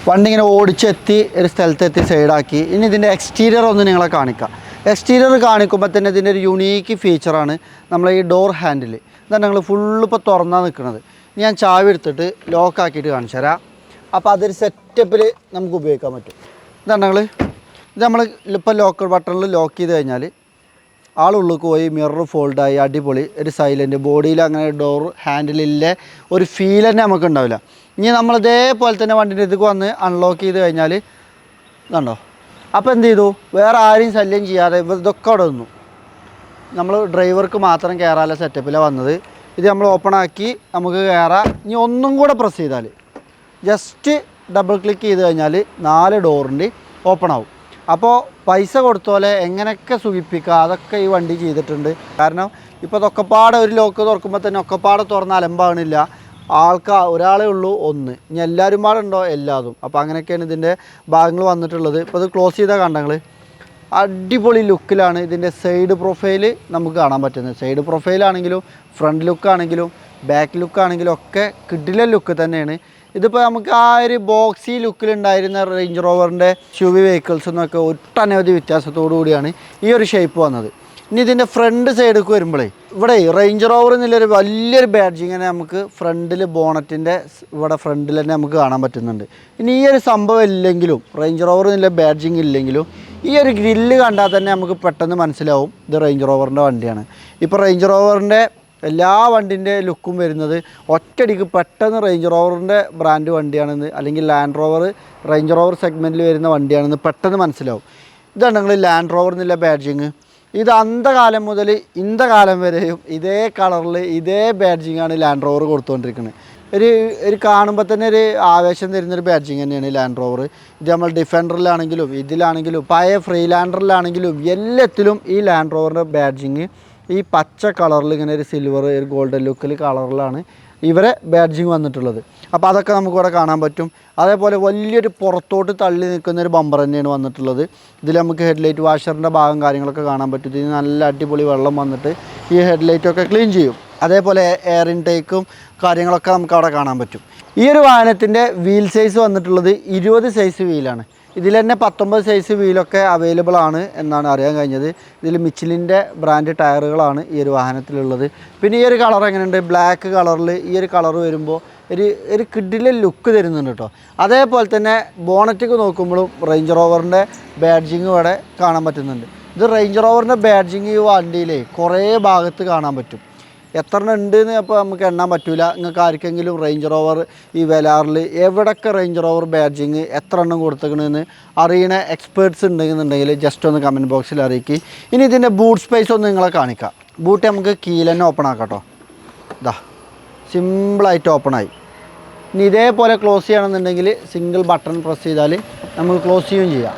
വണ്ടി ഇങ്ങനെ ഓടിച്ചെത്തി ഒരു സ്ഥലത്തെത്തി സൈഡാക്കി. ഇനി ഇതിൻ്റെ എക്സ്റ്റീരിയർ ഒന്ന് നിങ്ങളെ കാണിക്കാം. എക്സ്റ്റീരിയർ കാണിക്കുമ്പോൾ തന്നെ ഇതിൻ്റെ ഒരു യുണീക്ക് ഫീച്ചറാണ് നമ്മളെ ഈ ഡോർ ഹാൻഡിൽ. ഇതാണ് ഞങ്ങൾ ഫുള്ള് ഇപ്പോൾ തുറന്നാണ് നിൽക്കുന്നത്. ഞാൻ ചാവി എടുത്തിട്ട് ലോക്കാക്കിയിട്ട് കാണിച്ചു തരാം. അപ്പോൾ അതൊരു സെറ്റപ്പിൽ നമുക്ക് ഉപയോഗിക്കാൻ പറ്റും. ഇതാണ് ഇത് നമ്മൾ ഇപ്പോൾ ലോക്ക് ബട്ടണിൽ ലോക്ക് ചെയ്ത് കഴിഞ്ഞാൽ ആളുള്ളിൽ പോയി മിറർ ഫോൾഡായി അടിപൊളി ഒരു സൈലൻറ്റ് ബോഡിയിൽ അങ്ങനെ ഡോർ ഹാൻഡിലിലെ ഒരു ഫീൽ തന്നെ നമുക്ക് ഉണ്ടാവില്ല. ഇനി നമ്മൾ ഇതേപോലെ തന്നെ വണ്ടിൻ്റെ ഇതിലേക്ക് വന്ന് അൺലോക്ക് ചെയ്ത് കഴിഞ്ഞാൽ ഇതുണ്ടോ. അപ്പോൾ എന്ത് ചെയ്തു, വേറെ ആരെയും ശല്യം ചെയ്യാതെ ഇതൊക്കെ അവിടെ നിന്നു. നമ്മൾ ഡ്രൈവർക്ക് മാത്രം കയറാനുള്ള സെറ്റപ്പിലാണ് വന്നത്. ഇത് നമ്മൾ ഓപ്പൺ ആക്കി നമുക്ക് കയറാം. ഇനി ഒന്നും കൂടെ പ്രസ് ചെയ്താൽ ജസ്റ്റ് ഡബിൾ ക്ലിക്ക് ചെയ്ത് കഴിഞ്ഞാൽ 4 ഡോറിൻ്റെ ഓപ്പൺ ആവും. അപ്പോൾ പൈസ കൊടുത്തോലെ എങ്ങനെയൊക്കെ സുഖിപ്പിക്കുക അതൊക്കെ ഈ വണ്ടി ചെയ്തിട്ടുണ്ട്. കാരണം ഇപ്പോൾ ഇതൊക്കെപ്പാടെ ഒരു ലോക്ക് തുറക്കുമ്പോൾ തന്നെ ഒക്കെപ്പാടെ തുറന്ന് അലമ്പാകണില്ല. ഒരാളേ ഉള്ളൂ ഒന്ന്, ഇനി എല്ലാവരും പാടുണ്ടോ എല്ലാതും. അപ്പോൾ അങ്ങനെയൊക്കെയാണ് ഇതിൻ്റെ ഭാഗങ്ങൾ വന്നിട്ടുള്ളത്. ഇപ്പോൾ ഇത് ക്ലോസ് ചെയ്താൽ കണ്ടങ്ങൾ അടിപൊളി ലുക്കിലാണ് ഇതിൻ്റെ സൈഡ് പ്രൊഫൈൽ നമുക്ക് കാണാൻ പറ്റുന്നത്. സൈഡ് പ്രൊഫൈലാണെങ്കിലും ഫ്രണ്ട് ലുക്കാണെങ്കിലും ബാക്ക് ലുക്കാണെങ്കിലും ഒക്കെ കിടിലൻ ലുക്ക് തന്നെയാണ്. ഇതിപ്പോൾ നമുക്ക് ആ ഒരു ബോക്സി ലുക്കിലുണ്ടായിരുന്ന റേഞ്ച് റോവറിൻ്റെ SUV വെഹിക്കിൾസിൽ നിന്നൊക്കെ ഒട്ടനവധി വ്യത്യാസത്തോടു കൂടിയാണ് ഈ ഒരു ഷേപ്പ് വന്നത്. ഇനി ഇതിൻ്റെ ഫ്രണ്ട് സൈഡിലേക്ക് വരുമ്പോഴേ ഇവിടെ റേഞ്ച് റോവർ എന്നുള്ളൊരു വലിയൊരു ബാഡ്ജിങ് തന്നെ നമുക്ക് ഫ്രണ്ടിൽ ബോണറ്റിൻ്റെ ഇവിടെ ഫ്രണ്ടിൽ തന്നെ നമുക്ക് കാണാൻ പറ്റുന്നുണ്ട്. ഇനി ഈ ഒരു സംഭവം ഇല്ലെങ്കിലും റേഞ്ച് റോവർ എന്നുള്ള ബാഡ്ജിങ് ഇല്ലെങ്കിലും ഈ ഒരു ഗ്രില്ല് കണ്ടാൽ തന്നെ നമുക്ക് പെട്ടെന്ന് മനസ്സിലാവും ഇത് റേഞ്ച് റോവറിൻ്റെ വണ്ടിയാണ്. ഇപ്പോൾ റേഞ്ച് റോവറിൻ്റെ എല്ലാ വണ്ടിൻ്റെ ലുക്കും വരുന്നത് ഒറ്റയടിക്ക് പെട്ടെന്ന് റേഞ്ച് റോവറിൻ്റെ ബ്രാൻഡ് വണ്ടിയാണെന്ന് അല്ലെങ്കിൽ ലാൻഡ് റോവർ റേഞ്ച് റോവർ സെഗ്മെൻറ്റിൽ വരുന്ന വണ്ടിയാണെന്ന് പെട്ടെന്ന് മനസ്സിലാവും. ഇതാണ് നിങ്ങൾ ലാൻഡ് റോവർ എന്നുള്ള ബാഡ്ജിങ്. ഇത് അന്തകാലം മുതൽ ഇന്ന കാലം വരെയും ഇതേ കളറിൽ ഇതേ ബാഡ്ജിങ്ങാണ് ലാൻഡ് റോവർ കൊടുത്തുകൊണ്ടിരിക്കുന്നത്. ഒരു കാണുമ്പോൾ തന്നെ ഒരു ആവേശം തരുന്നൊരു ബാഡ്ജിങ് തന്നെയാണ് ലാൻഡ് റോവർ. ഇത് നമ്മൾ ഡിഫൻഡറിലാണെങ്കിലും ഇതിലാണെങ്കിലും പഴയ ഫ്രീലാൻഡറിലാണെങ്കിലും എല്ലാത്തിലും ഈ ലാൻഡ് റോവറിൻ്റെ ബാഡ്ജിങ് ഈ പച്ച കളറിൽ ഇങ്ങനെ ഒരു സിൽവർ ഒരു ഗോൾഡൻ ലുക്കിൽ കളറിലാണ് ഇവരെ ബാഡ്ജിങ് വന്നിട്ടുള്ളത്. അപ്പോൾ അതൊക്കെ നമുക്കിവിടെ കാണാൻ പറ്റും. അതേപോലെ വലിയൊരു പുറത്തോട്ട് തള്ളി നിൽക്കുന്നൊരു ബമ്പർ തന്നെയാണ് വന്നിട്ടുള്ളത്. ഇതിൽ നമുക്ക് ഹെഡ്ലൈറ്റ് വാഷറിൻ്റെ ഭാഗം കാര്യങ്ങളൊക്കെ കാണാൻ പറ്റും. ഇതിന് നല്ല അടിപൊളി വെള്ളം വന്നിട്ട് ഈ ഹെഡ്ലൈറ്റൊക്കെ ക്ലീൻ ചെയ്യും. അതേപോലെ എയർ ഇൻടേക്കും കാര്യങ്ങളൊക്കെ നമുക്ക് അവിടെ കാണാൻ പറ്റും. ഈ ഒരു വാഹനത്തിൻ്റെ വീൽ സൈസ് വന്നിട്ടുള്ളത് 20 സൈസ് വീലാണ്. ഇതിൽ തന്നെ 19 സൈസ് വീലൊക്കെ അവൈലബിൾ ആണ് എന്നാണ് അറിയാൻ കഴിഞ്ഞത്. ഇതിൽ മിച്ചിലിൻ്റെ ബ്രാൻഡ് ടയറുകളാണ് ഈ ഒരു വാഹനത്തിലുള്ളത്. പിന്നെ ഈ ഒരു കളർ എങ്ങനെയുണ്ട്, ബ്ലാക്ക് കളറിൽ ഈ ഒരു കളർ വരുമ്പോൾ ഒരു കിഡിലെ ലുക്ക് തരുന്നുണ്ട് കേട്ടോ. അതേപോലെ തന്നെ ബോണറ്റിക്ക് നോക്കുമ്പോഴും റേഞ്ച് റോവറിൻ്റെ ബാഡ്ജിങ് ഇവിടെ കാണാൻ പറ്റുന്നുണ്ട്. ഇത് റേഞ്ച് റോവറിൻ്റെ ബാഡ്ജിങ് ഈ വണ്ടിയിലെ കുറേ ഭാഗത്ത് കാണാൻ പറ്റും. എത്ര എണ്ണം ഉണ്ടെന്ന് അപ്പോൾ നമുക്ക് എണ്ണാൻ പറ്റില്ല. നിങ്ങൾക്ക് ആർക്കെങ്കിലും റേഞ്ച് റോവർ ഈ വെലാറിൽ എവിടെയൊക്കെ റേഞ്ച് റോവർ ബാഡ്ജിങ് എത്ര എണ്ണം കൊടുത്തേക്കണമെന്ന് അറിയണ എക്സ്പേർട്സ് ഉണ്ടെന്നുണ്ടെങ്കിൽ ജസ്റ്റ് ഒന്ന് കമൻറ്റ് ബോക്സിൽ അറിയിക്കുക. ഇനി ഇതിൻ്റെ ബൂട്ട് സ്പേസ് ഒന്ന് നിങ്ങളെ കാണിക്കാം. ബൂട്ട് നമുക്ക് കീയിൽ തന്നെ ഓപ്പൺ ആക്കാം കേട്ടോ. ഇതാ സിമ്പിളായിട്ട് ഓപ്പണായി. ഇനി ഇതേപോലെ ക്ലോസ് ചെയ്യണമെന്നുണ്ടെങ്കിൽ സിംഗിൾ ബട്ടൺ പ്രസ് ചെയ്താൽ നമുക്ക് ക്ലോസ് ചെയ്യുകയും ചെയ്യാം.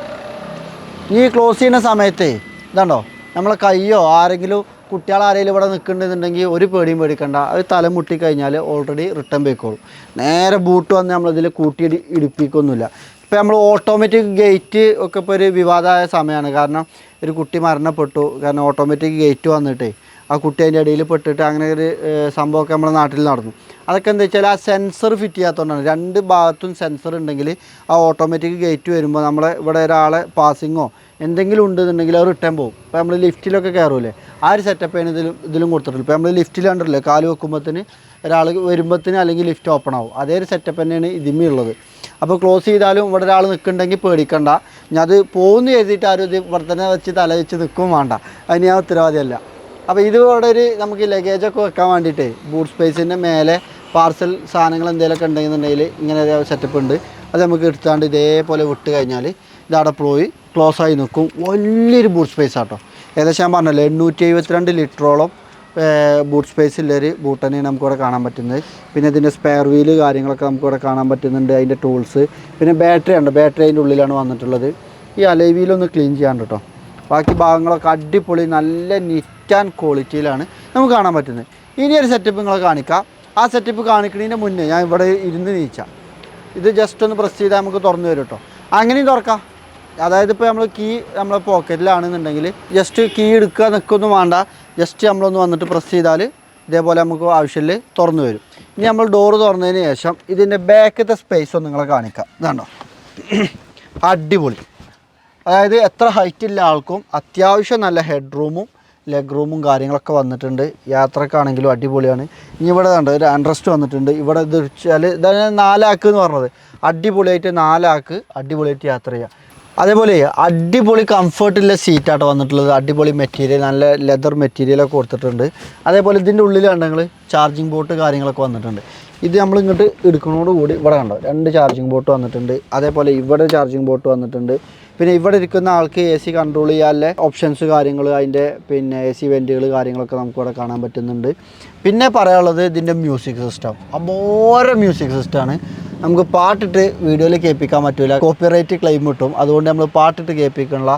ഈ ക്ലോസ് ചെയ്യുന്ന സമയത്ത് ഇതാണ്ടോ നമ്മളെ കയ്യോ ആരെങ്കിലും കുട്ടികളാരെങ്കിലും ഇവിടെ നിൽക്കുന്നുണ്ടെന്നുണ്ടെങ്കിൽ ഒരു പേടിയും പേടിക്കണ്ട. അത് തലമുട്ടി കഴിഞ്ഞാൽ ഓൾറെഡി റിട്ടേൺ പോയിക്കോളും. നേരെ ബൂട്ട് വന്ന് നമ്മളിതിൽ കൂട്ടി ഇടിപ്പിക്കൊന്നുമില്ല. ഇപ്പോൾ നമ്മൾ ഓട്ടോമാറ്റിക് ഗേറ്റ് ഒക്കെ ഇപ്പോൾ ഒരു വിവാദമായ സമയമാണ്. കാരണം ഒരു കുട്ടി മരണപ്പെട്ടു. കാരണം ഓട്ടോമാറ്റിക് ഗേറ്റ് വന്നിട്ടേ ആ കുട്ടി അതിൻ്റെ ഇടയിൽ പെട്ടിട്ട് അങ്ങനെ ഒരു സംഭവമൊക്കെ നമ്മുടെ നാട്ടിൽ നടന്നു. അതൊക്കെ എന്താ വെച്ചാൽ ആ സെൻസർ ഫിറ്റ് ചെയ്യാത്തതുകൊണ്ടാണ്. രണ്ട് ഭാഗത്തും സെൻസർ ഉണ്ടെങ്കിൽ ആ ഓട്ടോമാറ്റിക് ഗേറ്റ് വരുമ്പോൾ നമ്മളെ ഇവിടെ ഒരാളെ പാസിങ്ങോ എന്തെങ്കിലും ഉണ്ടെന്നുണ്ടെങ്കിൽ അത് റിട്ടേൺ പോകും. ഇപ്പോൾ നമ്മൾ ലിഫ്റ്റിലൊക്കെ കയറൂലേ, ആ ഒരു സെറ്റപ്പാണ് ഇതിലും കൊടുത്തിട്ടുള്ളത്. ഇപ്പോൾ നമ്മൾ ലിഫ്റ്റിൽ കണ്ടില്ലേ, കാല് വെക്കുമ്പോഴത്തേന് ഒരാൾ വരുമ്പോഴത്തേന് അല്ലെങ്കിൽ ലിഫ്റ്റ് ഓപ്പൺ ആവും. അതേ ഒരു സെറ്റപ്പ് തന്നെയാണ് ഇതിമേ ഉള്ളത്. അപ്പോൾ ക്ലോസ് ചെയ്താലും ഇവിടെ ഒരാൾ നിൽക്കുന്നുണ്ടെങ്കിൽ പേടിക്കണ്ട. ഞാൻ അത് പോകുന്നു എഴുതിയിട്ട് ആരും ഇത് ഇവിടെ തന്നെ വെച്ച് തല വെച്ച് നിൽക്കും വേണ്ട, അതിന് ഞാൻ ഉത്തരവാദിയല്ല. അപ്പോൾ ഇത് ഇവിടെ ഒരു നമുക്ക് ലഗേജൊക്കെ വെക്കാൻ വേണ്ടിയിട്ട് ബൂട്ട് സ്പേസിൻ്റെ മേലെ പാർസൽ സാധനങ്ങൾ എന്തെങ്കിലുമൊക്കെ ഉണ്ടെന്നുണ്ടെങ്കിൽ ഇങ്ങനെ ഒരു സെറ്റപ്പ് ഉണ്ട്. അത് നമുക്ക് എടുത്താണ്ട് ഇതേപോലെ വിട്ട് കഴിഞ്ഞാൽ ഇതവിടെ പോയി ക്ലോസ് ആയി നിൽക്കും. വലിയൊരു ബൂട്ട് സ്പേസ് ആട്ടോ. ഏകദേശം ഞാൻ പറഞ്ഞല്ലോ 872 ലിറ്ററോളം ബൂട്ട് സ്പേസ് ഉള്ളൊരു ബൂട്ട് തന്നെയാണ് നമുക്കിവിടെ കാണാൻ പറ്റുന്നത്. പിന്നെ ഇതിൻ്റെ സ്പെയർ വീല് കാര്യങ്ങളൊക്കെ നമുക്കിവിടെ കാണാൻ പറ്റുന്നുണ്ട്. അതിൻ്റെ ടൂൾസ്, പിന്നെ ബാറ്ററി ഉണ്ട്. ബാറ്ററി അതിൻ്റെ ഉള്ളിലാണ് വന്നിട്ടുള്ളത്. ഈ അലോയ് വീലൊന്ന് ക്ലീൻ ചെയ്യാണ്ട് കേട്ടോ. ബാക്കി ഭാഗങ്ങളൊക്കെ അടിപൊളി നല്ല നീറ്റ് ആൻഡ് ക്വാളിറ്റിയിലാണ് നമുക്ക് കാണാൻ പറ്റുന്നത്. ഇനി ഒരു സെറ്റപ്പ് നിങ്ങളെ കാണിക്കാം. ആ സെറ്റപ്പ് കാണിക്കുന്നതിൻ്റെ മുന്നേ ഞാൻ ഇവിടെ ഇരുന്ന് നീച്ചാം. ഇത് ജസ്റ്റ് ഒന്ന് പ്രസ് ചെയ്താൽ നമുക്ക് തുറന്നു വരും കേട്ടോ. അങ്ങനെയും തുറക്കാം. അതായത് ഇപ്പോൾ നമ്മൾ കീ നമ്മളെ പോക്കറ്റിലാണെന്നുണ്ടെങ്കിൽ ജസ്റ്റ് കീ എടുക്കുക നിൽക്കൊന്നും വേണ്ട. ജസ്റ്റ് നമ്മളൊന്ന് വന്നിട്ട് പ്രസ് ചെയ്താൽ ഇതേപോലെ നമുക്ക് ആവശ്യമില്ല തുറന്നു വരും. ഇനി നമ്മൾ ഡോറ് തുറന്നതിന് ശേഷം ഇതിൻ്റെ ബാക്കത്തെ സ്പേസ് ഒന്ന് നിങ്ങളെ കാണിക്കാം. ഇതാണ്ടോ അടിപൊളി. അതായത് എത്ര ഹൈറ്റ് ഉള്ള ആൾക്കും അത്യാവശ്യം നല്ല ഹെഡ് റൂമും ലെഗ് റൂമും കാര്യങ്ങളൊക്കെ വന്നിട്ടുണ്ട്. യാത്രക്കാണെങ്കിലും അടിപൊളിയാണ്. ഇനി ഇവിടെ കണ്ട് ഒരു ആൻഡ്രസ്റ്റ് വന്നിട്ടുണ്ട്. ഇവിടെ ഇത് വെച്ചാൽ ഇതാണ് 4 ആക്ക് എന്ന് പറഞ്ഞത്. അടിപൊളിയായിട്ട് 4 ആക്ക് അടിപൊളിയായിട്ട് യാത്ര ചെയ്യാം. അതേപോലെ അടിപൊളി കംഫർട്ടുള്ള സീറ്റാട്ടോ വന്നിട്ടുള്ളത്. അടിപൊളി മെറ്റീരിയൽ, നല്ല ലെതർ മെറ്റീരിയലൊക്കെ കൊടുത്തിട്ടുണ്ട്. അതേപോലെ ഇതിൻ്റെ ഉള്ളിൽ കണ്ടെങ്കിൽ ചാർജിങ് ബോട്ട് കാര്യങ്ങളൊക്കെ വന്നിട്ടുണ്ട്. ഇത് നമ്മൾ ഇങ്ങോട്ട് എടുക്കുന്നതോടുകൂടി ഇവിടെ കണ്ടോ 2 ചാർജിങ് ബോട്ട് വന്നിട്ടുണ്ട്. അതേപോലെ ഇവിടെ ചാർജിങ് ബോട്ട് വന്നിട്ടുണ്ട്. പിന്നെ ഇവിടെ ഇരിക്കുന്ന ആൾക്ക് AC കൺട്രോൾ ചെയ്യാനുള്ള ഓപ്ഷൻസ് കാര്യങ്ങൾ, അതിൻ്റെ പിന്നെ AC വെൻറ്റുകൾ കാര്യങ്ങളൊക്കെ നമുക്കിവിടെ കാണാൻ പറ്റുന്നുണ്ട്. പിന്നെ പറയാനുള്ളത് ഇതിൻ്റെ മ്യൂസിക് സിസ്റ്റം. അമോര മ്യൂസിക് സിസ്റ്റമാണ്. നമുക്ക് പാട്ടിട്ട് വീഡിയോയിൽ കേൾപ്പിക്കാൻ പറ്റില്ല, കോപ്പിറൈറ്റ് ക്ലെയിം കിട്ടും. അതുകൊണ്ട് നമ്മൾ പാട്ടിട്ട് കേൾപ്പിക്കാനുള്ള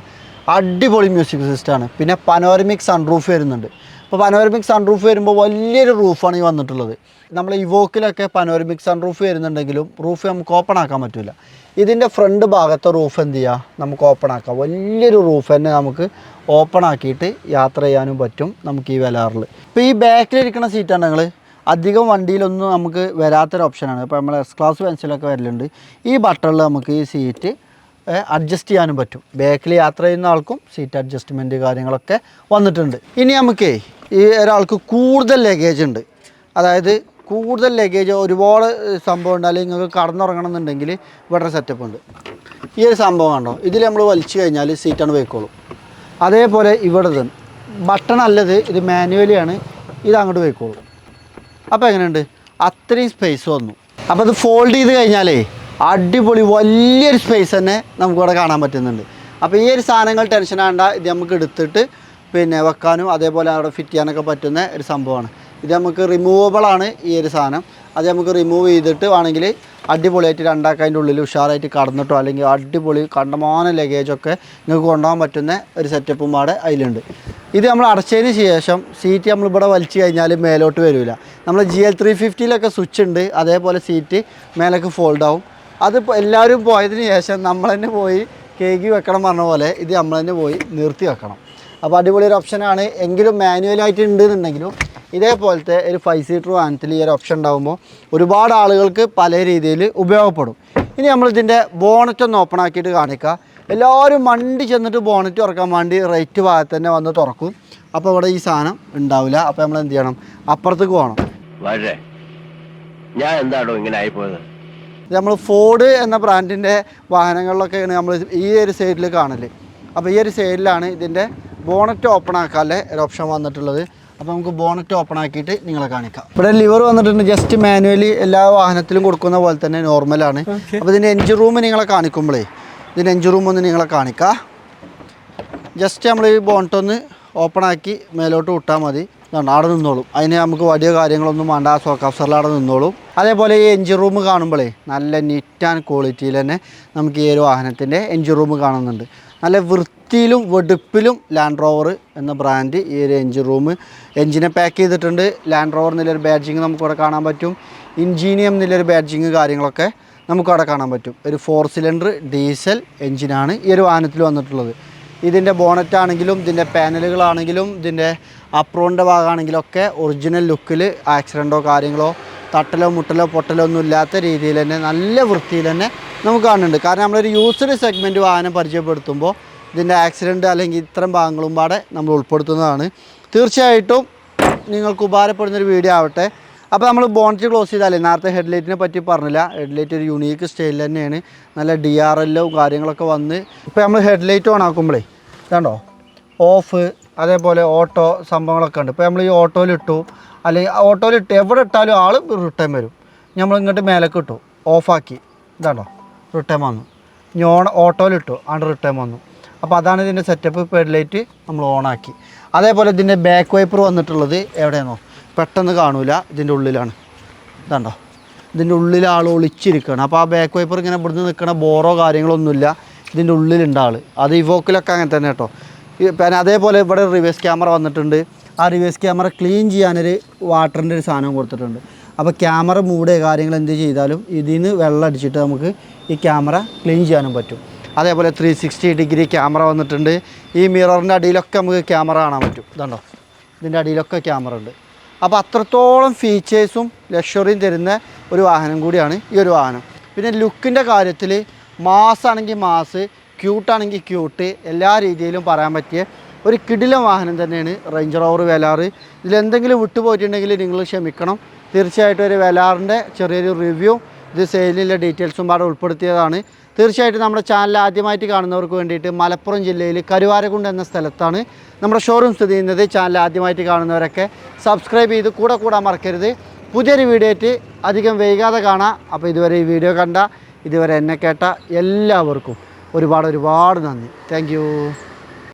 അടിപൊളി മ്യൂസിക് സിസ്റ്റമാണ്. പിന്നെ പനോരമിക് സൺറൂഫ് വരുന്നുണ്ട്. അപ്പോൾ പനോരമിക് സൺറൂഫ് വരുമ്പോൾ വലിയൊരു റൂഫാണ് ഈ വന്നിട്ടുള്ളത്. നമ്മൾ ഇവോക്കിലൊക്കെ പനോരമിക് സൺറൂഫ് വരുന്നുണ്ടെങ്കിലും റൂഫ് നമുക്ക് ഓപ്പൺ ആക്കാൻ പറ്റില്ല. ഇതിൻ്റെ ഫ്രണ്ട് ഭാഗത്തെ റൂഫ് എന്ത് ചെയ്യുക, നമുക്ക് ഓപ്പൺ ആക്കാം. വലിയൊരു റൂഫ് തന്നെ നമുക്ക് ഓപ്പൺ ആക്കിയിട്ട് യാത്ര ചെയ്യാനും പറ്റും നമുക്ക് ഈ വെലാറിൽ. ഇപ്പോൾ ഈ ബാക്കിലിരിക്കുന്ന സീറ്റാണെങ്കിൽ അധികം വണ്ടിയിലൊന്നും നമുക്ക് വരാത്തൊരു ഓപ്ഷനാണ്. ഇപ്പോൾ നമ്മൾ S ക്ലാസ് പെൻസിലൊക്കെ വരലുണ്ട്. ഈ ബട്ടണിൽ നമുക്ക് ഈ സീറ്റ് അഡ്ജസ്റ്റ് ചെയ്യാനും പറ്റും. ബാക്കിൽ യാത്ര ചെയ്യുന്ന ആൾക്കും സീറ്റ് അഡ്ജസ്റ്റ്മെൻറ്റ് കാര്യങ്ങളൊക്കെ വന്നിട്ടുണ്ട്. ഇനി നമുക്ക് ഈ ഒരാൾക്ക് കൂടുതൽ ലഗേജ് ഉണ്ട്, അതായത് കൂടുതൽ ലഗേജ് ഒരുപാട് സംഭവം ഉണ്ട്, അല്ലെങ്കിൽ നിങ്ങൾക്ക് കടന്നുറങ്ങണം എന്നുണ്ടെങ്കിൽ ഇവിടെ സെറ്റപ്പ് ഉണ്ട്. ഈ ഒരു സംഭവം കണ്ടോ, ഇതിൽ നമ്മൾ വലിച്ചു കഴിഞ്ഞാൽ സീറ്റാണ് പോയിക്കോളും. അതേപോലെ ഇവിടെ ബട്ടൺ അല്ലത്, ഇത് മാനുവലിയാണ്, ഇത് അങ്ങോട്ട് പോയിക്കോളും. അപ്പോൾ എങ്ങനെയുണ്ട്, അത്രയും സ്പേസ് വന്നു. അപ്പോൾ ഇത് ഫോൾഡ് ചെയ്ത് കഴിഞ്ഞാലേ അടിപൊളി വലിയൊരു സ്പേസ് തന്നെ നമുക്കിവിടെ കാണാൻ പറ്റുന്നുണ്ട്. അപ്പോൾ ഈ ഒരു സാധനങ്ങൾ ടെൻഷൻ ആകണ്ട, ഇത് നമുക്ക് എടുത്തിട്ട് പിന്നെ വെക്കാനും അതേപോലെ അവിടെ ഫിറ്റ് ചെയ്യാനൊക്കെ പറ്റുന്ന ഒരു സംഭവമാണ്. ഇത് നമുക്ക് റിമൂവബിളാണ് ഈ ഒരു സാധനം. അത് നമുക്ക് റിമൂവ് ചെയ്തിട്ട് വേണമെങ്കിൽ അടിപൊളിയായിട്ട് 2 ആക്കതിൻ്റെ ഉള്ളിൽ ഉഷാറായിട്ട് കടന്നിട്ടോ അല്ലെങ്കിൽ അടിപൊളി കണ്ടമാന ലഗേജൊക്കെ നിങ്ങൾക്ക് കൊണ്ടുപോകാൻ പറ്റുന്ന ഒരു സെറ്റപ്പും പാടെ അതിലുണ്ട്. ഇത് നമ്മൾ അടച്ചതിന് ശേഷം സീറ്റ് നമ്മളിവിടെ വലിച്ചു കഴിഞ്ഞാൽ മേലോട്ട് വരില്ല. നമ്മൾ GL 350 സ്വിച്ച് ഉണ്ട്, അതേപോലെ സീറ്റ് മേലേക്ക് ഫോൾഡ് ആവും. അത് എല്ലാവരും പോയതിന് ശേഷം നമ്മൾ തന്നെ പോയി കേക്ക് വെക്കണം പറഞ്ഞ പോലെ ഇത് നമ്മൾ തന്നെ പോയി നിർത്തി വെക്കണം. അപ്പോൾ അടിപൊളി ഒരു ഓപ്ഷനാണ്. എങ്കിലും മാനുവലായിട്ട് ഉണ്ടെന്നുണ്ടെങ്കിലും ഇതേപോലത്തെ ഒരു 5 സീറ്റർ വാഹനത്തിൽ ഈ ഒരു ഓപ്ഷൻ ഉണ്ടാകുമ്പോൾ ഒരുപാട് ആളുകൾക്ക് പല രീതിയിൽ ഉപയോഗപ്പെടും. ഇനി നമ്മളിതിൻ്റെ ബോണറ്റ് ഒന്ന് ഓപ്പൺ ആക്കിയിട്ട് കാണിക്കുക. എല്ലാവരും മണ്ടി ചെന്നിട്ട് ബോണറ്റ് തുറക്കാൻ വേണ്ടി റൈറ്റ് ഭാഗത്ത് തന്നെ വന്ന് തുറക്കും. അപ്പോൾ ഇവിടെ ഈ സാധനം ഉണ്ടാവില്ല. അപ്പോൾ നമ്മൾ എന്ത് ചെയ്യണം, അപ്പുറത്തേക്ക് പോകണം. ഞാൻ എന്താണോ ഇങ്ങനെ ആയിപ്പോയത്. നമ്മൾ ഫോർഡ് എന്ന ബ്രാൻഡിൻ്റെ വാഹനങ്ങളിലൊക്കെയാണ് നമ്മൾ ഈ ഒരു സൈഡിൽ കാണല്. അപ്പോൾ ഈ ഒരു സൈഡിലാണ് ഇതിൻ്റെ ബോണറ്റ് ഓപ്പൺ ആക്കാനുള്ള ഒരു ഓപ്ഷൻ വന്നിട്ടുള്ളത്. അപ്പോൾ നമുക്ക് ബോണറ്റ് ഓപ്പൺ ആക്കിയിട്ട് നിങ്ങളെ കാണിക്കാം. ഇവിടെ ലിവർ വന്നിട്ടുണ്ട്, ജസ്റ്റ് മാനുവലി എല്ലാ വാഹനത്തിലും കൊടുക്കുന്ന പോലെ തന്നെ നോർമലാണ്. അപ്പോൾ ഇതിൻ്റെ എൻജിൻ റൂം നിങ്ങളെ കാണിക്കുമ്പോഴേ ഇതിൻ്റെ എൻജിൻ റൂം ഒന്ന് നിങ്ങളെ കാണിക്കാം. ജസ്റ്റ് നമ്മൾ ഈ ബോണറ്റ് ഒന്ന് ഓപ്പൺ ആക്കി മേലോട്ട് വിട്ടാൽ മതി. ഇതാണ് അവിടെ നിന്നോളും. അതിന് നമുക്ക് വലിയ കാര്യങ്ങളൊന്നും വേണ്ട, ആ സോക്കാഫ്സറിൽ അവിടെ നിന്നോളും. അതേപോലെ ഈ എൻജിൻ റൂം കാണുമ്പോഴേ നല്ല നീറ്റ് ആൻഡ് ക്വാളിറ്റിയിൽ തന്നെ നമുക്ക് ഈ ഒരു വാഹനത്തിൻ്റെ എൻജിൻ റൂം കാണുന്നുണ്ട്. നല്ല വൃത്തിയിലും വെടുപ്പിലും ലാൻഡ് റോവർ എന്ന ബ്രാൻഡ് ഈ ഒരു എൻജിൻ റൂം എൻജിനെ പാക്ക് ചെയ്തിട്ടുണ്ട്. ലാൻഡ് റോവർ എന്നുള്ളൊരു ബാഡ്ജിങ് നമുക്കിവിടെ കാണാൻ പറ്റും. ഇൻജീനിയം എന്നുള്ളൊരു ബാഡ്ജിങ് കാര്യങ്ങളൊക്കെ നമുക്കവിടെ കാണാൻ പറ്റും. ഒരു 4 സിലിണ്ടർ ഡീസൽ എൻജിനാണ് ഈ ഒരു വാഹനത്തിൽ വന്നിട്ടുള്ളത്. ഇതിൻ്റെ ബോണറ്റ് ആണെങ്കിലും ഇതിൻ്റെ പാനലുകളാണെങ്കിലും ഇതിൻ്റെ അപ്രോണിൻ്റെ ഭാഗമാണെങ്കിലും ഒക്കെ ഒറിജിനൽ ലുക്കിൽ ആക്സിഡൻറ്റോ കാര്യങ്ങളോ തട്ടലോ മുട്ടലോ പൊട്ടലോ ഒന്നും ഇല്ലാത്ത രീതിയിൽ തന്നെ നല്ല വൃത്തിയിൽ തന്നെ നമുക്ക് കാണുന്നുണ്ട്. കാരണം നമ്മളൊരു യൂസ്ഡ് സെഗ്മെൻറ്റ് വാഹനം പരിചയപ്പെടുത്തുമ്പോൾ ഇതിൻ്റെ ആക്സിഡൻറ്റ് അല്ലെങ്കിൽ ഇത്തരം ഭാഗങ്ങളും പാടെ നമ്മൾ ഉൾപ്പെടുത്തുന്നതാണ്. തീർച്ചയായിട്ടും നിങ്ങൾക്ക് ഉപകാരപ്പെടുന്നൊരു വീഡിയോ ആവട്ടെ. അപ്പോൾ നമ്മൾ ബോണറ്റ് ക്ലോസ് ചെയ്താലേ നേരത്തെ ഹെഡ്ലൈറ്റിനെ പറ്റി പറഞ്ഞില്ല. ഹെഡ്ലൈറ്റ് ഒരു യൂണീക്ക് സ്റ്റൈലിൽ തന്നെയാണ്, നല്ല DRLഉം കാര്യങ്ങളൊക്കെ വന്ന്. ഇപ്പോൾ നമ്മൾ ഹെഡ്ലൈറ്റ് ഓൺ ആക്കുമ്പോഴേ ഇതാണ്ടോ ഓഫ്, അതേപോലെ ഓട്ടോ സംഭവങ്ങളൊക്കെ ഉണ്ട്. ഇപ്പോൾ നമ്മൾ ഈ ഓട്ടോയിലിട്ടു അല്ലെങ്കിൽ ഓട്ടോയിലിട്ട് എവിടെ ഇട്ടാലും ആൾ റിട്ടേൺ വരും. നമ്മൾ ഇങ്ങോട്ട് മേലേക്ക് ഇട്ടു ഓഫാക്കി, ഇതാണ്ടോ റിട്ടേൺ വന്നു. ഇനി ഓട്ടോയിലിട്ടു ആണ് റിട്ടേൺ വന്നു. അപ്പോൾ അതാണ് ഇതിൻ്റെ സെറ്റപ്പ്. ഇപ്പോൾ ഹെഡ്ലൈറ്റ് നമ്മൾ ഓണാക്കി. അതേപോലെ ഇതിൻ്റെ ബാക്ക് വൈപ്പർ വന്നിട്ടുള്ളത് എവിടെയാണോ പെട്ടെന്ന് കാണൂല, ഇതിൻ്റെ ഉള്ളിലാണ്. ഇതാണ്ടോ ഇതിൻ്റെ ഉള്ളിൽ ആൾ ഒളിച്ചിരിക്കുകയാണ്. അപ്പോൾ ആ ബാക്ക് വൈപ്പർ ഇങ്ങനെ ഇവിടുന്ന് നിൽക്കണ ബോറോ കാര്യങ്ങളൊന്നുമില്ല, ഇതിൻ്റെ ഉള്ളിലുണ്ട് ആൾ. അത് ഇവോക്കിലൊക്കെ അങ്ങനെ തന്നെ കേട്ടോ. പിന്നെ അതേപോലെ ഇവിടെ റിവേഴ്സ് ക്യാമറ വന്നിട്ടുണ്ട്. ആ റിവേഴ്സ് ക്യാമറ ക്ലീൻ ചെയ്യാനൊരു വാട്ടറിൻ്റെ ഒരു സാധനം കൊടുത്തിട്ടുണ്ട്. അപ്പോൾ ക്യാമറ മൂടെ കാര്യങ്ങൾ എന്ത് ചെയ്താലും ഇതിൽ നിന്ന് വെള്ളം അടിച്ചിട്ട് നമുക്ക് ഈ ക്യാമറ ക്ലീൻ ചെയ്യാനും പറ്റും. അതേപോലെ 360 ഡിഗ്രി ക്യാമറ വന്നിട്ടുണ്ട്. ഈ മിററിൻ്റെ അടിയിലൊക്കെ നമുക്ക് ക്യാമറ കാണാൻ പറ്റും. ഇതുണ്ടോ ഇതിൻ്റെ അടിയിലൊക്കെ ക്യാമറ ഉണ്ട്. അപ്പോൾ അത്രത്തോളം ഫീച്ചേഴ്സും ലക്ഷറിയും തരുന്ന ഒരു വാഹനം കൂടിയാണ് ഈ ഒരു വാഹനം. പിന്നെ ലുക്കിൻ്റെ കാര്യത്തിൽ മാസാണെങ്കിൽ മാസ്, ക്യൂട്ടാണെങ്കിൽ ക്യൂട്ട്, എല്ലാ രീതിയിലും പറയാൻ പറ്റിയ ഒരു കിടിലൻ വാഹനം തന്നെയാണ് റേഞ്ച് റോവർ വെലാറ്. ഇതിലെന്തെങ്കിലും വിട്ടുപോയിട്ടുണ്ടെങ്കിൽ നിങ്ങൾ ക്ഷമിക്കണം. തീർച്ചയായിട്ടും ഒരു വെലാറിൻ്റെ ചെറിയൊരു റിവ്യൂ ഇത് സെയിലിലെ ഡീറ്റെയിൽസും പാടെ ഉൾപ്പെടുത്തിയതാണ്. തീർച്ചയായിട്ടും നമ്മുടെ ചാനൽ ആദ്യമായിട്ട് കാണുന്നവർക്ക് വേണ്ടിയിട്ട് മലപ്പുറം ജില്ലയിൽ കരുവാരക്കുണ്ട് എന്ന സ്ഥലത്താണ് നമ്മുടെ ഷോറൂം സ്ഥിതി ചെയ്യുന്നത്. ചാനൽ ആദ്യമായിട്ട് കാണുന്നവരൊക്കെ സബ്സ്ക്രൈബ് ചെയ്ത് കൂടാൻ മറക്കരുത്. പുതിയൊരു വീഡിയോ ആയിട്ട് അധികം വൈകാതെ കാണാം. അപ്പോൾ ഇതുവരെ ഈ വീഡിയോ കണ്ട, ഇതുവരെ എന്നെ കേട്ട എല്ലാവർക്കും ഒരുപാട് നന്ദി. Thank you.